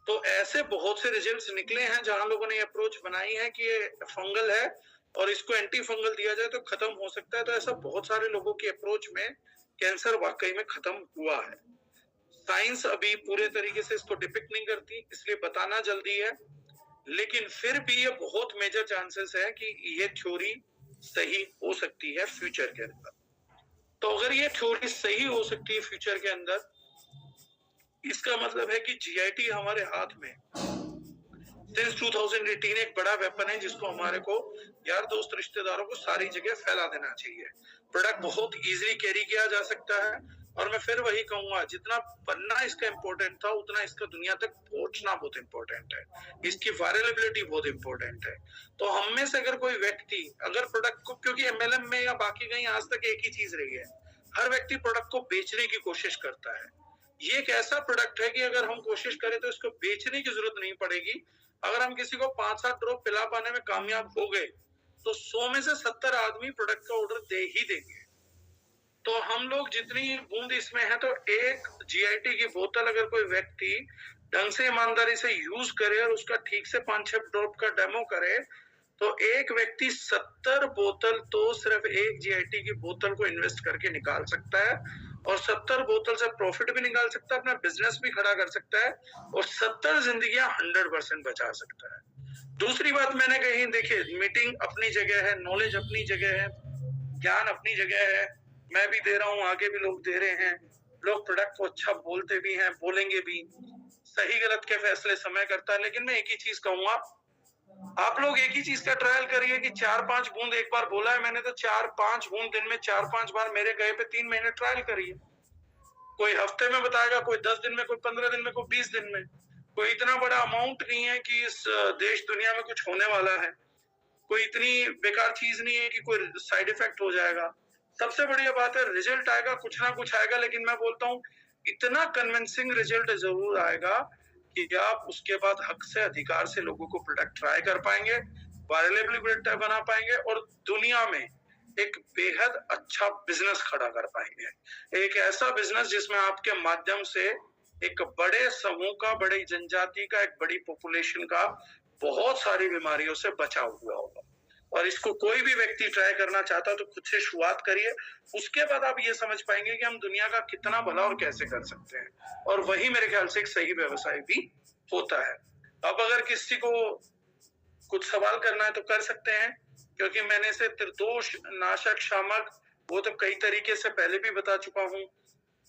तो ऐसे बहुत से रिजल्ट्स निकले हैं जहां लोगों ने अप्रोच बनाई है कि ये फंगल है और इसको एंटी फंगल दिया जाए तो खत्म हो सकता है। तो ऐसा बहुत सारे लोगों की अप्रोच में कैंसर वाकई में खत्म हुआ है। साइंस अभी पूरे तरीके से इसको डिपिक्ट नहीं करती, इसलिए बताना जल्दी है, लेकिन फिर भी ये बहुत मेजर चांसेस है कि ये थ्योरी सही हो सकती है फ्यूचर के अंदर। तो अगर ये थ्योरी सही हो सकती है फ्यूचर के अंदर, इसका मतलब है कि जीआईटी हमारे हाथ में सिंस 2018 एक बड़ा वेपन है, जिसको हमारे को यार दोस्त रिश्तेदारों को सारी जगह फैला देना चाहिए। प्रोडक्ट बहुत इजीली कैरी किया जा सकता है, और मैं फिर वही कहूंगा, जितना बनना इसका इम्पोर्टेंट था, उतना इसका दुनिया तक पहुंचना बहुत इम्पोर्टेंट है। इसकी वायरलेबिलिटी बहुत इम्पोर्टेंट है। तो हम में से अगर कोई व्यक्ति अगर प्रोडक्ट को, क्योंकि एमएलएम में या बाकी कहीं आज तक एक ही चीज रही है, हर व्यक्ति प्रोडक्ट को बेचने की कोशिश करता है। ये एक ऐसा प्रोडक्ट है कि अगर हम कोशिश करें तो इसको बेचने की जरूरत नहीं पड़ेगी। अगर हम किसी को 5-7 ड्रॉप पिला पाने में कामयाब हो गए, तो 100 में से 70 आदमी प्रोडक्ट का ऑर्डर दे ही देंगे। तो हम लोग जितनी बूंद इसमें है, तो एक जीआईटी की बोतल अगर कोई व्यक्ति ढंग से ईमानदारी से यूज करे और उसका ठीक से 5-6 ड्रॉप का डेमो करे, तो एक व्यक्ति 70 बोतल तो सिर्फ एक जीआईटी की बोतल को इन्वेस्ट करके निकाल सकता है, और 70 बोतल से प्रॉफिट भी निकाल सकता है, अपना बिजनेस भी खड़ा कर सकता है, और 70 जिंदगियां 100% बचा सकता है। दूसरी बात मैंने कही, देखिए, मीटिंग अपनी जगह है, नॉलेज अपनी जगह है, ज्ञान अपनी जगह है, मैं भी दे रहा हूँ, आगे भी लोग दे रहे हैं। लोग प्रोडक्ट को अच्छा बोलते भी हैं, बोलेंगे भी, सही गलत के फैसले समय करता है। लेकिन मैं एक ही चीज कहूंगा, आप लोग एक ही चीज का ट्रायल करिए कि 4-5 बूंद एक बार बोला है मैंने, तो 4-5 बूंद दिन में 4-5 बार मेरे कहे पे 3 महीने ट्रायल करिए। कोई हफ्ते में बताएगा, कोई 10 दिन में, कोई 15 दिन में, कोई 20 दिन में। कोई इतना बड़ा अमाउंट नहीं है कि इस देश दुनिया में कुछ होने वाला है। कोई इतनी बेकार चीज नहीं है कि कोई साइड इफेक्ट हो जाएगा। सबसे बढ़िया बात है, रिजल्ट आएगा, कुछ ना कुछ आएगा, लेकिन मैं बोलता हूँ इतना कन्विंसिंग रिजल्ट जरूर आएगा कि आप उसके बाद हक से, अधिकार से लोगों को प्रोडक्ट ट्राई कर पाएंगे, वायरलेबिलिटी बना पाएंगे, और दुनिया में एक बेहद अच्छा बिजनेस खड़ा कर पाएंगे। एक ऐसा बिजनेस जिसमें आपके माध्यम से एक बड़े समूह का, बड़ी जनजाति का, एक बड़ी पॉपुलेशन का बहुत सारी बीमारियों से बचाव हुआ होगा। और इसको कोई भी व्यक्ति ट्राई करना चाहता है तो खुद से शुरुआत करिए, उसके बाद आप ये समझ पाएंगे कि हम दुनिया का कितना भला और कैसे कर सकते हैं। और वही मेरे ख्याल से एक सही व्यवसाय भी होता है। अब अगर किसी को कुछ सवाल करना है तो कर सकते हैं, क्योंकि मैंने से त्रिदोष नाशक शामक वो तो कई तरीके से पहले भी बता चुका हूँ।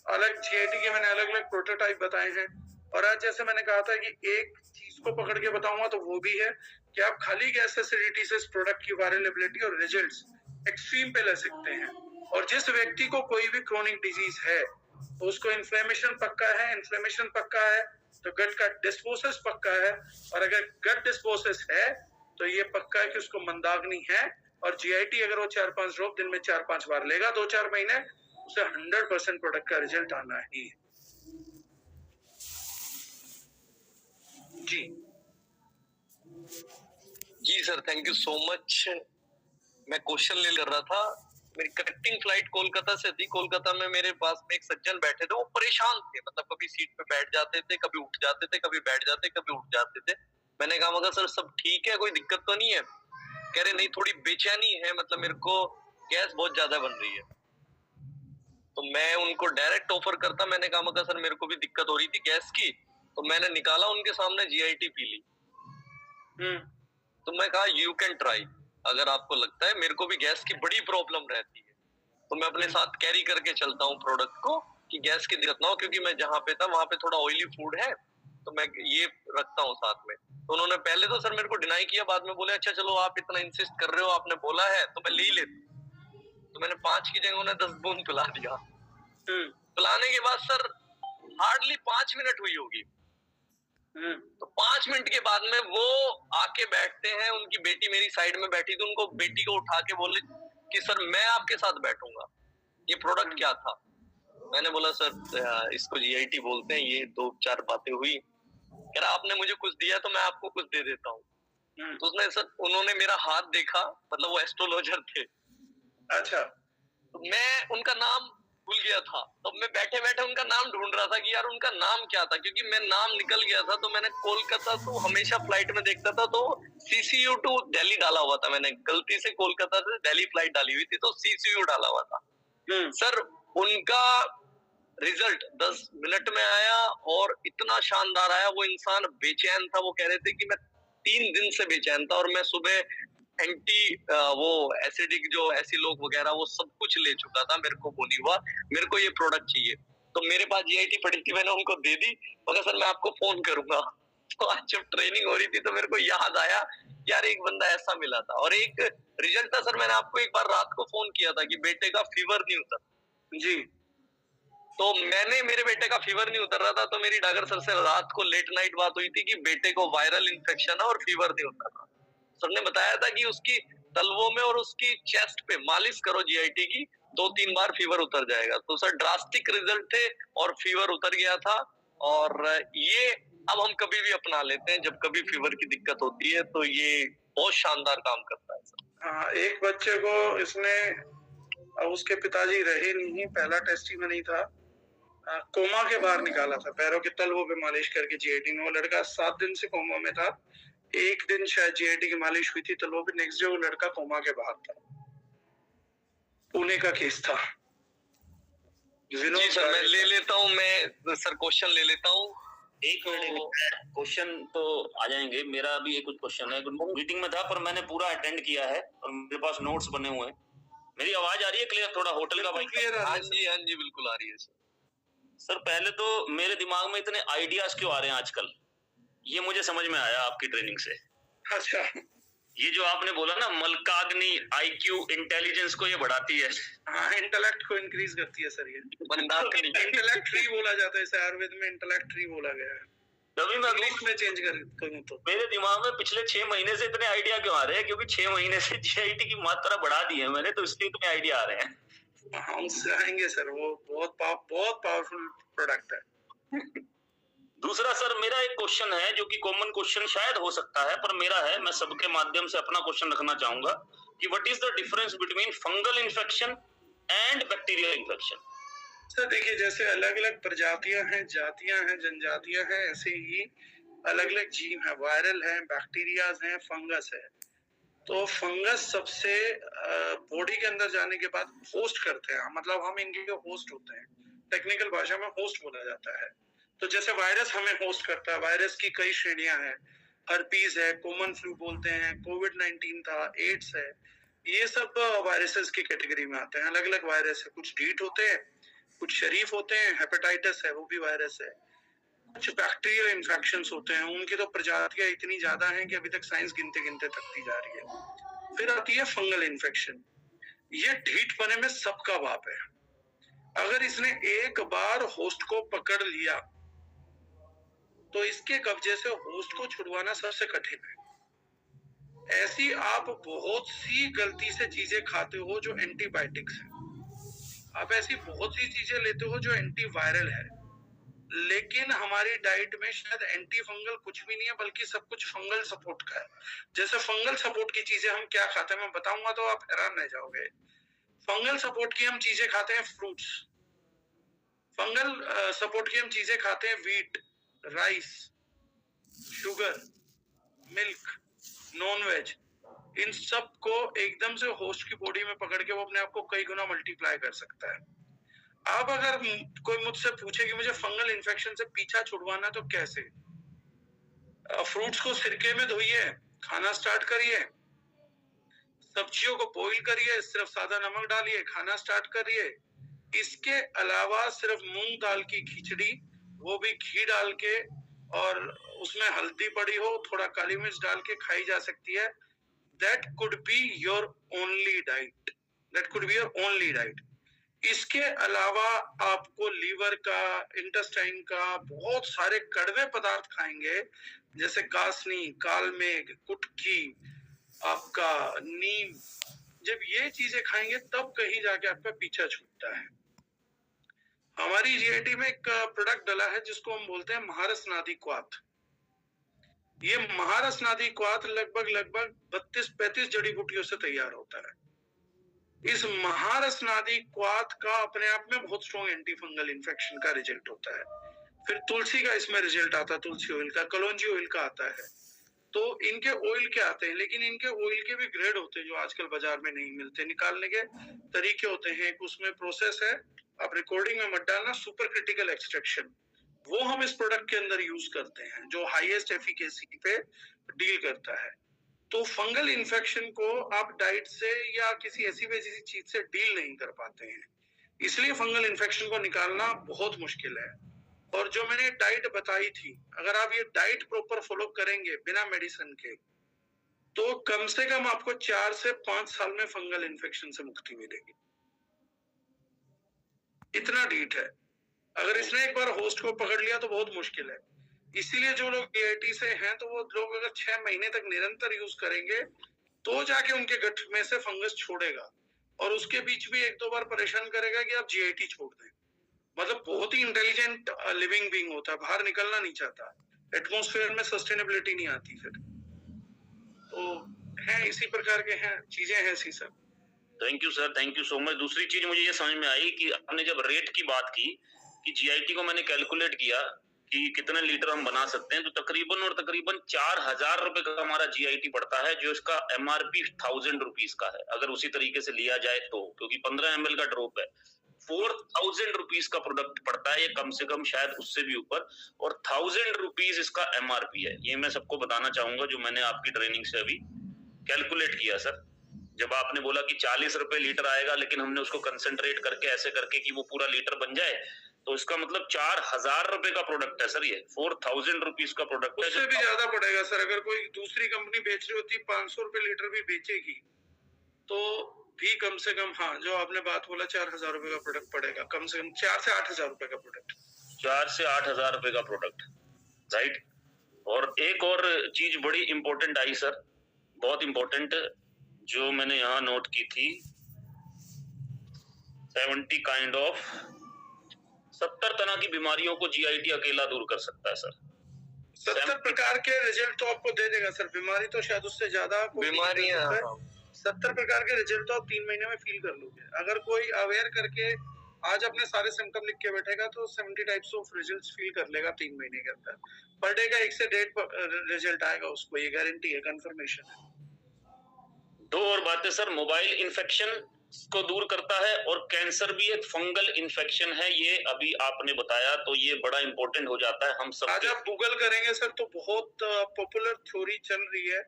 अलग जीआईटी के मैंने अलग अलग प्रोटोटाइप बताए हैं। और आज जैसे मैंने कहा था कि एक चीज को पकड़ के बताऊंगा तो वो भी है कि आप खाली गैस एसिडिटी से इस प्रोडक्ट की वायरलेबिलिटी और रिजल्ट्स एक्सट्रीम पे ले सकते हैं। और जिस व्यक्ति को कोई भी क्रोनिक डिजीज है तो उसको इन्फ्लेमेशन पक्का है, इन्फ्लेमेशन पक्का है तो गट का डिस्पोसिस पक्का है, और अगर गट डिस्पोसिस है तो ये पक्का है कि उसको मंदाग्नि है। और जीआईटी अगर वो 4-5 ड्रॉप दिन में 4-5 बार लेगा 2-4 महीने, उसे 100% प्रोडक्ट का रिजल्ट आना ही है। जी जी sir, thank you so much. मैं क्वेश्चन ले कर रहा था, मेरी कनेक्टिंग फ्लाइट कोलकाता से थी। कोलकाता में मेरे पास में एक सज्जन बैठे थे, वो परेशान थे, मतलब कभी सीट पे बैठ जाते थे, कभी उठ जाते थे, कभी बैठ जाते, कभी उठ जाते थे। मैंने कहा मगर सर सब ठीक है, कोई दिक्कत तो नहीं है? कह रहे नहीं, थोड़ी बेचैनी है, मतलब मेरे को गैस बहुत ज्यादा बन रही है। तो मैं उनको डायरेक्ट ऑफर करता, मैंने कहा मगर सर मेरे को भी दिक्कत हो रही थी गैस की, तो मैंने निकाला उनके सामने जीआईटी पी ली। तो मैं कहा यू कैन ट्राई, अगर आपको लगता है, मेरे को भी गैस की बड़ी प्रॉब्लम रहती है, तो मैं अपने साथ कैरी करके चलता हूँ प्रोडक्ट को कि गैस की दिक्कत ना हो, क्योंकि मैं जहाँ पे था वहां पे थोड़ा ऑयली फूड है, तो मैं ये रखता हूँ साथ में। तो उन्होंने पहले तो सर मेरे को डिनाई किया, बाद में बोले अच्छा चलो आप इतना इंसिस्ट कर रहे हो, आपने बोला है तो मैं ले ही लेता। तो मैंने 5 की जगह उन्हें 10 बूंद पिला दिया। पिलाने के बाद सर हार्डली 5 मिनट हुई होगी, तो 5 मिनट के बाद में वो आके बैठते हैं, उनकी बेटी मेरी साइड में बैठी थी, उनको बेटी को उठा के बोले कि सर मैं आपके साथ बैठूंगा, ये प्रोडक्ट क्या था? मैंने बोला सर इसको जीआईटी बोलते हैं, ये 2-4 बातें हुई। कह रहा आपने मुझे कुछ दिया तो मैं आपको कुछ दे देता हूँ। तो उसने सर, उन्होंने मेरा हाथ देखा, मतलब वो एस्ट्रोलॉजर थे। अच्छा। तो मैं उनका नाम भूल गया था, तो मैं बैठे बैठे उनका नाम ढूंढ रहा था कि यार उनका नाम क्या था, क्योंकि मैं नाम निकल गया था। तो मैंने कोलकाता तो हमेशा फ्लाइट में देखता था, तो सीसीयू टू दिल्ली डाला हुआ था, मैंने गलती से कोलकाता से दिल्ली फ्लाइट डाली हुई थी, तो सीसीयू डाला हुआ था। सर उनका रिजल्ट 10 मिनट में आया और इतना शानदार आया। वो इंसान बेचैन था, वो कह रहे थे कि मैं 3 दिन से बेचैन था, और मैं सुबह एंटी वो एसिडिक जो एसिलोक वगैरह वो सब कुछ ले चुका था, मेरे को वो नहीं हुआ, मेरे को ये प्रोडक्ट चाहिए। तो मेरे पास जीआईटी पड़ी थी, मैंने उनको दे दी, मगर सर मैं आपको फोन करूंगा। तो आज जब ट्रेनिंग हो रही थी तो मेरे को याद आया यार एक बंदा ऐसा मिला था। और एक रिजल्ट था सर, मैंने आपको एक बार रात को फोन किया था कि बेटे का फीवर नहीं उतर जी, तो मैंने, मेरे बेटे का फीवर नहीं उतर रहा था, तो मेरी डागर सर से रात को लेट नाइट बात हुई थी कि बेटे को वायरल इन्फेक्शन है और फीवर नहीं उतर रहा। सर ने बताया था कि उसकी तलवों में और उसकी चेस्ट पे मालिश करो जीआईटी की, 2-3 बार फीवर उतर जाएगा। तो सर ड्रास्टिक रिजल्ट थे और फीवर उतर गया था। और ये अब हम कभी भी अपना लेते हैं, जब कभी फीवर की दिक्कत होती है, तो ये बहुत शानदार काम करता है सर। हाँ, एक बच्चे को इसने, उसके पिताजी रहे नहीं, पहला टेस्टिमनी था, कोमा के बाहर निकाला था, पैरों के तलवों पे मालिश करके जीआईटी में। वो लड़का 7 दिन से कोमा में था, एक दिन शायद जीआईटी की मालिश हुई थी तलवों पे, नेक्स्ट डे वो लड़का कोमा के बाहर था। पुणे का केस था। जी सर, मैं ले लेता हूँ, मैं सर क्वेश्चन ले लेता हूँ। एक मिनट, क्वेश्चन तो आ जाएंगे। मेरा भी एक कुछ क्वेश्चन है। मीटिंग में था पर मैंने पूरा अटेंड किया है और मेरे पास नोट्स बने हुए हैं। मेरी आवाज आ रही है क्लियर? थोड़ा होटल का क्लियर है? हाँ जी बिल्कुल आ रही है सर। सर पहले तो मेरे दिमाग में इतने आइडियाज क्यों आ रहे हैं आजकल, ये मुझे समझ में आया आपकी ट्रेनिंग से। अच्छा, ये जो आपने बोला ना मलकाग्नि आईक्यू इंटेलिजेंस को ये बढ़ाती है। हाँ, इंटेलेक्ट को इंक्रीज करती है सर। ये इंटेलेक्ट ट्री बोला जाता है इसे, आयुर्वेद में इंटेलेक्ट ट्री बोला गया है। तभी मैं इंग्लिश में चेंज करूं तो मेरे दिमाग में पिछले 6 महीने से इतने आइडिया क्यों आ रहे हैं, क्योंकि 6 महीने से जीआईटी की मात्रा बढ़ा दी है मैंने, तो इसलिए इतने आइडिया आ रहे हैं। हम उससे आएंगे सर, वो बहुत पावरफुल प्रोडक्ट है। दूसरा सर, मेरा एक क्वेश्चन है जो कि कॉमन क्वेश्चन शायद हो सकता है, पर मेरा है, मैं सबके माध्यम से अपना क्वेश्चन रखना चाहूंगा कि what is the difference between fungal infection and bacterial infection? Sir देखिए, जैसे अलग अलग प्रजातियां हैं, जातियां हैं, जनजातियां हैं, ऐसे ही अलग अलग जीव है, वायरल है, बैक्टीरियाज हैं, फंगस है। तो फंगस सबसे बॉडी के अंदर जाने के बाद होस्ट करते हैं, मतलब हम इनके होस्ट होते हैं, टेक्निकल भाषा में होस्ट बोला जाता है। तो जैसे वायरस हमें होस्ट करता है, वायरस की कई श्रेणियां हैं, हर्पीज है, कॉमन फ्लू बोलते हैं, कोविड-19 था, एड्स है, ये सब वायरसेस की कैटेगरी में आते हैं। अलग अलग वायरस है, कुछ डीट होते हैं, कुछ शरीफ होते हैं, हेपेटाइटिस है वो भी वायरस है, कुछ बैक्टीरियल इन्फेक्शंस होते हैं, उनकी तो प्रजातियां इतनी ज्यादा हैं कि अभी तक साइंस गिनते गिनते थकती जा रही है। फिर आती है फंगल इन्फेक्शन। ये ढीठ पने में सबका बाप है। अगर इसने एक बार होस्ट को पकड़ लिया तो इसके कब्जे से होस्ट को छुड़वाना सबसे कठिन है। ऐसी आप बहुत सी गलती से चीजें खाते हो जो एंटीबायोटिक्स है, आप ऐसी बहुत सी चीजें लेते हो जो एंटीवायरल है, लेकिन हमारी डाइट में शायद एंटी फंगल कुछ भी नहीं है, बल्कि सब कुछ फंगल सपोर्ट का है। जैसे फंगल सपोर्ट की चीजें हम क्या खाते हैं मैं बताऊंगा तो आप हैरान रह जाओगे। फंगल सपोर्ट की हम चीजें खाते हैं फ्रूट्स, फंगल सपोर्ट की हम चीजें खाते हैं wheat, rice, sugar, milk, non veg. इन सब को एकदम से होस्ट की बॉडी में पकड़ के वो अपने आप को कई गुना मल्टीप्लाई कर सकता है। अब अगर कोई मुझसे पूछे कि मुझे फंगल इन्फेक्शन से पीछा छुड़वाना तो कैसे, फ्रूट्स को सिरके में धोइए, खाना स्टार्ट करिए, सब्जियों को बॉईल करिए, सिर्फ सादा नमक डालिए, खाना स्टार्ट करिए। इसके अलावा सिर्फ मूंग दाल की खिचड़ी, वो भी घी डाल के और उसमें हल्दी पड़ी हो, थोड़ा काली मिर्च डाल के खाई जा सकती है। That could be your only diet, that could be your only diet. इसके अलावा आपको लीवर का, इंटेस्टाइन का बहुत सारे कड़वे पदार्थ खाएंगे, जैसे कासनी, कालमेघ, कुटकी, आपका नीम, जब ये चीजें खाएंगे तब कहीं जाके आपका पीछा छूटता है। हमारी जीआईटी में एक प्रोडक्ट डला है जिसको हम बोलते हैं महारसनादी क्वाथ। ये महारसनादी क्वाथ लगभग 32-35 जड़ी बूटियों से तैयार होता है। इस महारसनादी क्वाथ का अपने आप में बहुत स्ट्रॉन्ग एंटी फंगल इन्फेक्शन का रिजल्ट होता है। फिर तुलसी का इसमें रिजल्ट आता है, तुलसी ऑयल का, कलौंजी ऑयल का आता है। तो इनके ऑयल के आते हैं, लेकिन इनके ऑयल के भी ग्रेड होते हैं जो आजकल बाजार में नहीं मिलते। निकालने के तरीके होते हैं, उसमें प्रोसेस है, आप रिकॉर्डिंग में मत डालना, सुपर क्रिटिकल एक्सट्रैक्शन, वो हम इस प्रोडक्ट के अंदर यूज करते हैं जो हाईएस्ट एफिकेसी पे डील करता है। तो फंगल इन्फेक्शन को आप डाइट से या किसी ऐसी वैसी चीज से डील नहीं कर पाते हैं, इसलिए फंगल इन्फेक्शन को निकालना बहुत मुश्किल है। और जो मैंने डाइट बताई थी, अगर आप ये डाइट प्रॉपर फॉलो करेंगे बिना मेडिसिन के, तो कम से कम आपको 4 से 5 साल में फंगल इन्फेक्शन से मुक्ति मिलेगी। इतना डीट है। अगर इसने एक बार होस्ट को पकड़ लिया तो बहुत मुश्किल है। इसीलिए जो लोग जीआईटी से हैं, तो वो लोग अगर 6 महीने तक निरंतर यूज करेंगे तो जाके उनके गट में से फंगस छोड़ेगा, और उसके बीच भी 1-2 बार परेशान करेगा कि आप जीआईटी छोड़ दें। मतलब बहुत ही इंटेलिजेंट लिविंग बीइंग होता है, बाहर निकलना नहीं चाहता, एटमॉस्फेयर में सस्टेनेबिलिटी नहीं आती फिर। तो है इसी प्रकार के हैं चीजें हैं ऐसी sir. Thank you sir, thank you so much. दूसरी चीज मुझे ये समझ में आई कि आपने जब रेट की बात की कि जीआईटी को मैंने कैलकुलेट किया कि कितने लीटर हम बना सकते हैं, तो तकरीबन 4,000 रुपए का हमारा जीआईटी पड़ता है, जो इसका एमआरपी 1000 रुपीज का है अगर उसी तरीके से लिया जाए तो, क्योंकि 15 ml का ड्रॉप है। 4000 रुपीज का प्रोडक्ट पड़ता है ये, कम से कम शायद उससे भी ऊपर, और 1000 रुपीज इसका एमआरपी है। ये मैं सबको बताना चाहूंगा जो मैंने आपकी ट्रेनिंग से अभी कैलकुलेट किया सर। जब आपने बोला कि 40 रुपए लीटर आएगा, लेकिन हमने उसको कंसेंट्रेट करके ऐसे करके कि वो पूरा लीटर बन जाए, तो इसका मतलब 4000 रुपए का प्रोडक्ट है सर ये, 4000 रुपीज का प्रोडक्ट है। उससे भी ज्यादा पड़ेगा सर। अगर कोई दूसरी कंपनी बेच रही होती 500 रुपए लीटर भी बेचेगी तो भी कम से कम, हाँ जो आपने बात बोला, 4000 रुपए का प्रोडक्ट पड़ेगा, कम से कम 4 से 8 हजार रुपए का प्रोडक्ट, 4 से 8 हजार रुपए का प्रोडक्ट, राइट। और एक और चीज बड़ी इंपॉर्टेंट आई सर, बहुत इंपॉर्टेंट, जो मैंने यहाँ नोट की थी, 70 तरह की बीमारियों को जीआईटी अकेला दूर कर सकता है सर। 70 प्रकार के रिजल्ट तो आपको दे देगा सर। बीमारी तो शायद उससे ज्यादा बीमारियां, 70 प्रकार के रिजल्ट तो आप 3 महीने में फील कर लोगे। अगर कोई अवेयर करके आज अपने सारे सिम्टम लिख के बैठेगा तो 70 टाइप्स ऑफ रिजल्ट्स फील कर लेगा 3 महीने के अंदर। पर डे का 1 से 1.5 रिजल्ट आएगा उसको, ये गारंटी है, कंफर्मेशन है। दो और बातें सर, मोबाइल इन्फेक्शन को दूर करता है, और कैंसर भी एक फंगल इन्फेक्शन है, ये अभी आपने बताया, तो ये बड़ा इंपॉर्टेंट हो जाता है हम सब। आज आप गूगल करेंगे सर तो बहुत पॉपुलर थ्योरी चल रही है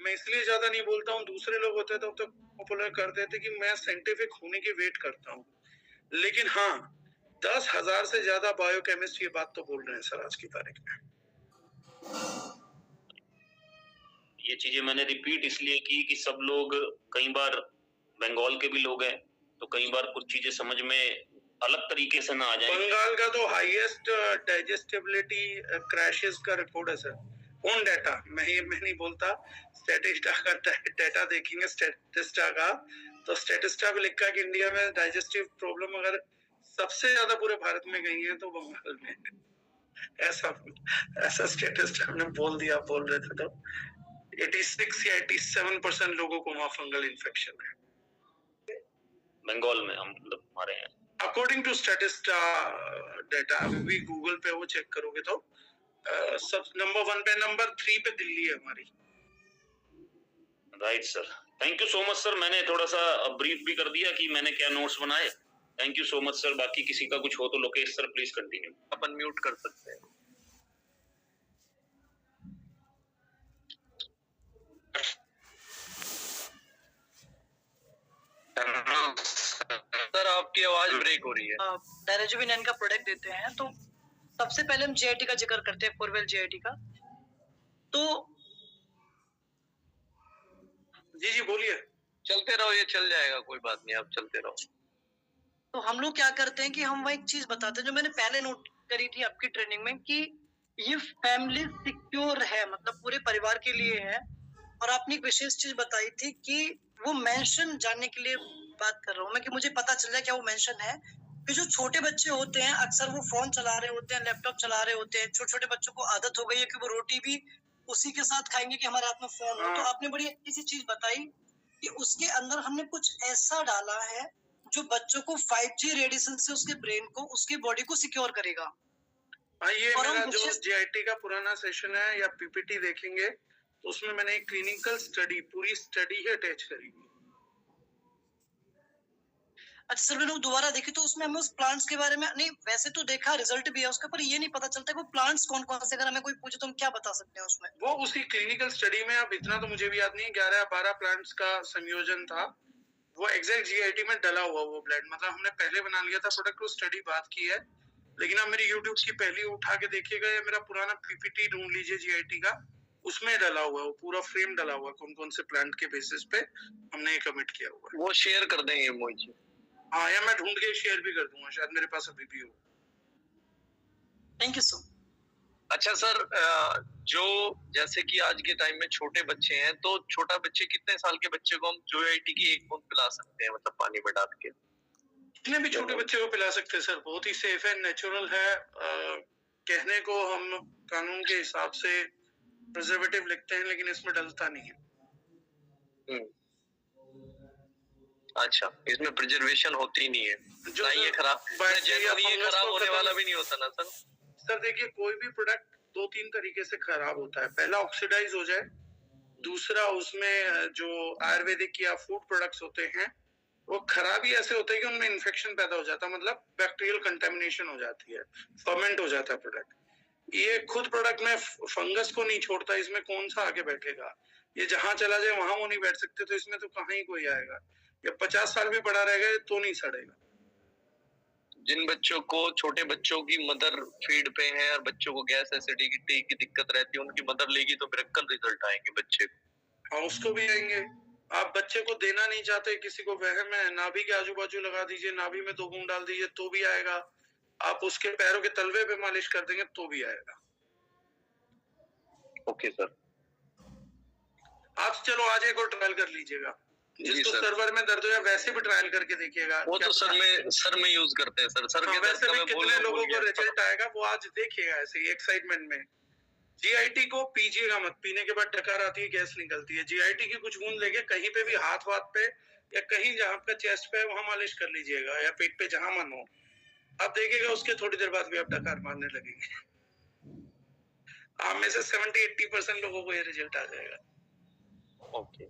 मैं इसलिए ज्यादा नहीं बोलता हूँ, दूसरे लोग होते तो पॉपुलर कर देते कि मैं साइंटिफिक होने की वेट करता हूँ, लेकिन हाँ 10,000 से ज्यादा बायोकेमिस्ट ये बात तो बोल रहे हैं सर आज की तारीख में। ये चीजें मैंने रिपीट इसलिए की कि सब लोग, कई बार बंगाल के भी लोग हैं, तो कई बार कुछ चीजें समझ में अलग तरीके से ना आ जाए। बंगाल का तो हाईएस्ट डाइजेस्टिबिलिटी क्रैशेस का रिकॉर्ड है सर, ऑन डाटा। मैं नहीं बोलता, स्टैटिस्टा का डाटा देखेंगे, स्टैटिस्टा का, तो स्टैटिस्टा पे लिखा कि इंडिया में डाइजेस्टिव प्रॉब्लम अगर सबसे ज्यादा पूरे भारत में गई है तो बंगाल में। ऐसा स्टैटिस्टा ने बोल दिया, बोल रहे थे तो 86 या 87% लोगों को वहां फंगल इन्फेक्शन है बंगाल में, हम मतलब हमारे हैं। अकॉर्डिंग टू स्टैटिस्टा डेटा, अभी गूगल पे वो चेक करोगे तो सब नंबर 1 पे, नंबर 3 पे दिल्ली है हमारी। Right sir, thank you so much sir. मैंने थोड़ा सा ब्रीफ भी कर दिया कि मैंने क्या नोट्स बनाए। Thank you so much sir. बाकी किसी का कुछ हो तो लोकेश सर प्लीज कंटिन्यू। आप अनम्यूट कर सकते हैं। सर आपकी आवाज ब्रेक हो रही है। डायरेजोविन का प्रोडक्ट देते हैं, तो सबसे पहले हम जीआईटी का जिक्र करते हैं, कोरवेल जीआईटी का। तो जी बोलिए। चलते रहो, ये चल जाएगा, कोई बात नहीं, आप चलते रहो। तो हम लोग क्या करते हैं कि हम वह एक चीज बताते हैं जो मैंने पहले नोट करी थी आपकी ट्रेनिंग में, कि ये फैमिली सिक्योर है, मतलब पूरे परिवार के लिए है। और आपने एक विशेष चीज बताई थी कि वो मेंशन जानने के लिए बात कर रहा हूँ मैं, कि मुझे पता चल जाए क्या वो मेंशन है। कि जो छोटे बच्चे होते हैं अक्सर वो फोन चला रहे होते हैं, लैपटॉप चला रहे होते हैं। छोटे छोटे बच्चों को आदत हो गई है कि वो रोटी भी उसी के साथ खाएंगे कि हमारे हाथ में फोन हो। तो आपने बड़ी अच्छी सी चीज बताई कि उसके अंदर हमने कुछ ऐसा डाला है जो बच्चों को 5G रेडिएशन से उसके ब्रेन को, उसकी बॉडी को सिक्योर करेगा। ये मेरा जो जीआईटी का पुराना सेशन है या पीपीटी देखेंगे तो उसमें मैंने एक क्लिनिकल स्टडी, पूरी स्टडी है अटैच करी। अच्छा सर, मैंने दोबारा देखी तो उसमें हमें उस प्लांट्स के बारे में, नहीं वैसे तो देखा, रिजल्ट भी है उसका, पर ये नहीं पता चलता कि वो प्लांट्स कौन कौन से, अगर हमें कोई पूछे तो हम क्या बता सकते हैं उसमें। वो उसी क्लिनिकल स्टडी में, अब इतना तो मुझे भी याद नहीं, 11 या 12 प्लांट्स का संयोजन था। वो एग्जैक्ट जीआईटी में डला हुआ वो ब्लेंड, मतलब हमने पहले बना लिया था प्रोडक्ट, वो स्टडी बात की है। लेकिन आप मेरी यूट्यूब की पहली उठा के देखिएगा या मेरा पुराना पीपीटी ढूंढ लीजिए जीआईटी का, उसमें डला हुआ है, वो पूरा फ्रेम डला हुआ है, कौन कौन से प्लांट के बेसिस पे हमने ये कमिट किया हुआ है। वो शेयर कर देंगे मुझे। हाँ, या मैं ढूंढ के शेयर भी कर दूंगा, शायद मेरे पास अभी भी हो। थैंक यू सो। अच्छा सर, जो जैसे कि आज के टाइम में छोटे बच्चे हैं, तो छोटा बच्चे, कितने साल के बच्चे को हम जीआईटी की एक बूंद पिला सकते हैं, मतलब पानी में डाल के? कितने भी छोटे बच्चे को पिला सकते हैं सर, बहुत ही सेफ है, नेचुरल है। कहने को हम कानून के हिसाब से प्रिजर्वेटिव लिखते हैं, लेकिन इसमें डलता नहीं है। अच्छा, इसमें प्रिजर्वेशन होती नहीं है, जो ये खराब होने वाला भी नहीं होता ना सर? सर देखिए, कोई भी प्रोडक्ट 2-3 तरीके से खराब होता है। पहला ऑक्सीडाइज हो जाए, दूसरा उसमें जो आयुर्वेदिक या फूड प्रोडक्ट्स होते हैं वो खराबी ऐसे होता है कि उनमें इन्फेक्शन पैदा हो जाता है, मतलब बैक्टीरियल कंटेमिनेशन हो जाती है, फर्मेंट हो जाता है प्रोडक्ट। ये खुद प्रोडक्ट में फंगस को नहीं छोड़ता, इसमें कौन सा आगे बैठेगा? ये जहां चला जाए वहां वो नहीं बैठ सकते, तो इसमें तो कहाँ ही कोई आएगा। या 50 साल भी पड़ा रहेगा तो नहीं सड़ेगा। जिन बच्चों को, छोटे बच्चों की मदर फीड पे है और बच्चों को गैस एसिडिटी की दिक्कत रहती है, उनकी मदर लेगी तो मिरेकल रिजल्ट आएंगे बच्चे को। हाँ, उसको भी आएंगे। आप बच्चे को देना नहीं चाहते, किसी को वहम है, नाभि के आजू बाजू लगा दीजिए, नाभि में 2 बूंद डाल दीजिए तो भी आएगा। आप उसके पैरों के तलवे पे मालिश कर देंगे तो भी आएगा। Okay sir. आप चलो आज एक और ट्रायल कर लीजिएगा, जिसको सर्वर में दर्द हो या वैसे भी ट्रायल करके देखिएगा। वो तो सर में यूज करते हैं सर। हाँ, वैसे भी कितने लोगों को रिजल्ट आएगा वो आज देखिएगा, ऐसे ही एक्साइटमेंट में। जीआईटी को पीजिएगा मत, पीने के बाद डकार आती है, गैस निकलती है। जीआईटी की कुछ बूंद लेके कहीं पे भी, हाथ वाथ पे या कहीं जहाँ आपका चेस्ट पे है वहां मालिश कर लीजिएगा, या पेट पे जहां मन हो। आप देखिएगा उसके थोड़ी देर बाद भी आप डकार मारने लगेंगे। आप में से 70-80% लोगों को ये रिजल्ट आ जाएगा। ओके,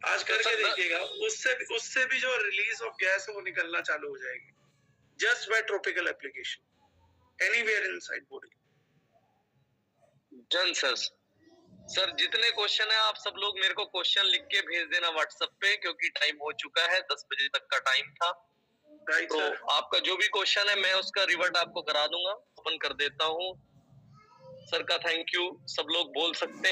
आज करके देखिएगा, उससे भी जो रिलीज ऑफ गैस है वो निकलना चालू हो जाएगी, just by tropical application anywhere inside body. Done sir. Sir जितने क्वेश्चन है आप सब लोग मेरे को क्वेश्चन लिख के भेज देना व्हाट्सएप पे, क्योंकि टाइम हो चुका है, 10 बजे तक का टाइम था। राइट तो सर। आपका जो भी क्वेश्चन है मैं उसका रिवर्ट आपको करा दूंगा, ओपन कर देता हूँ। सर का थैंक यू, सब लोग बोल सकते हैं।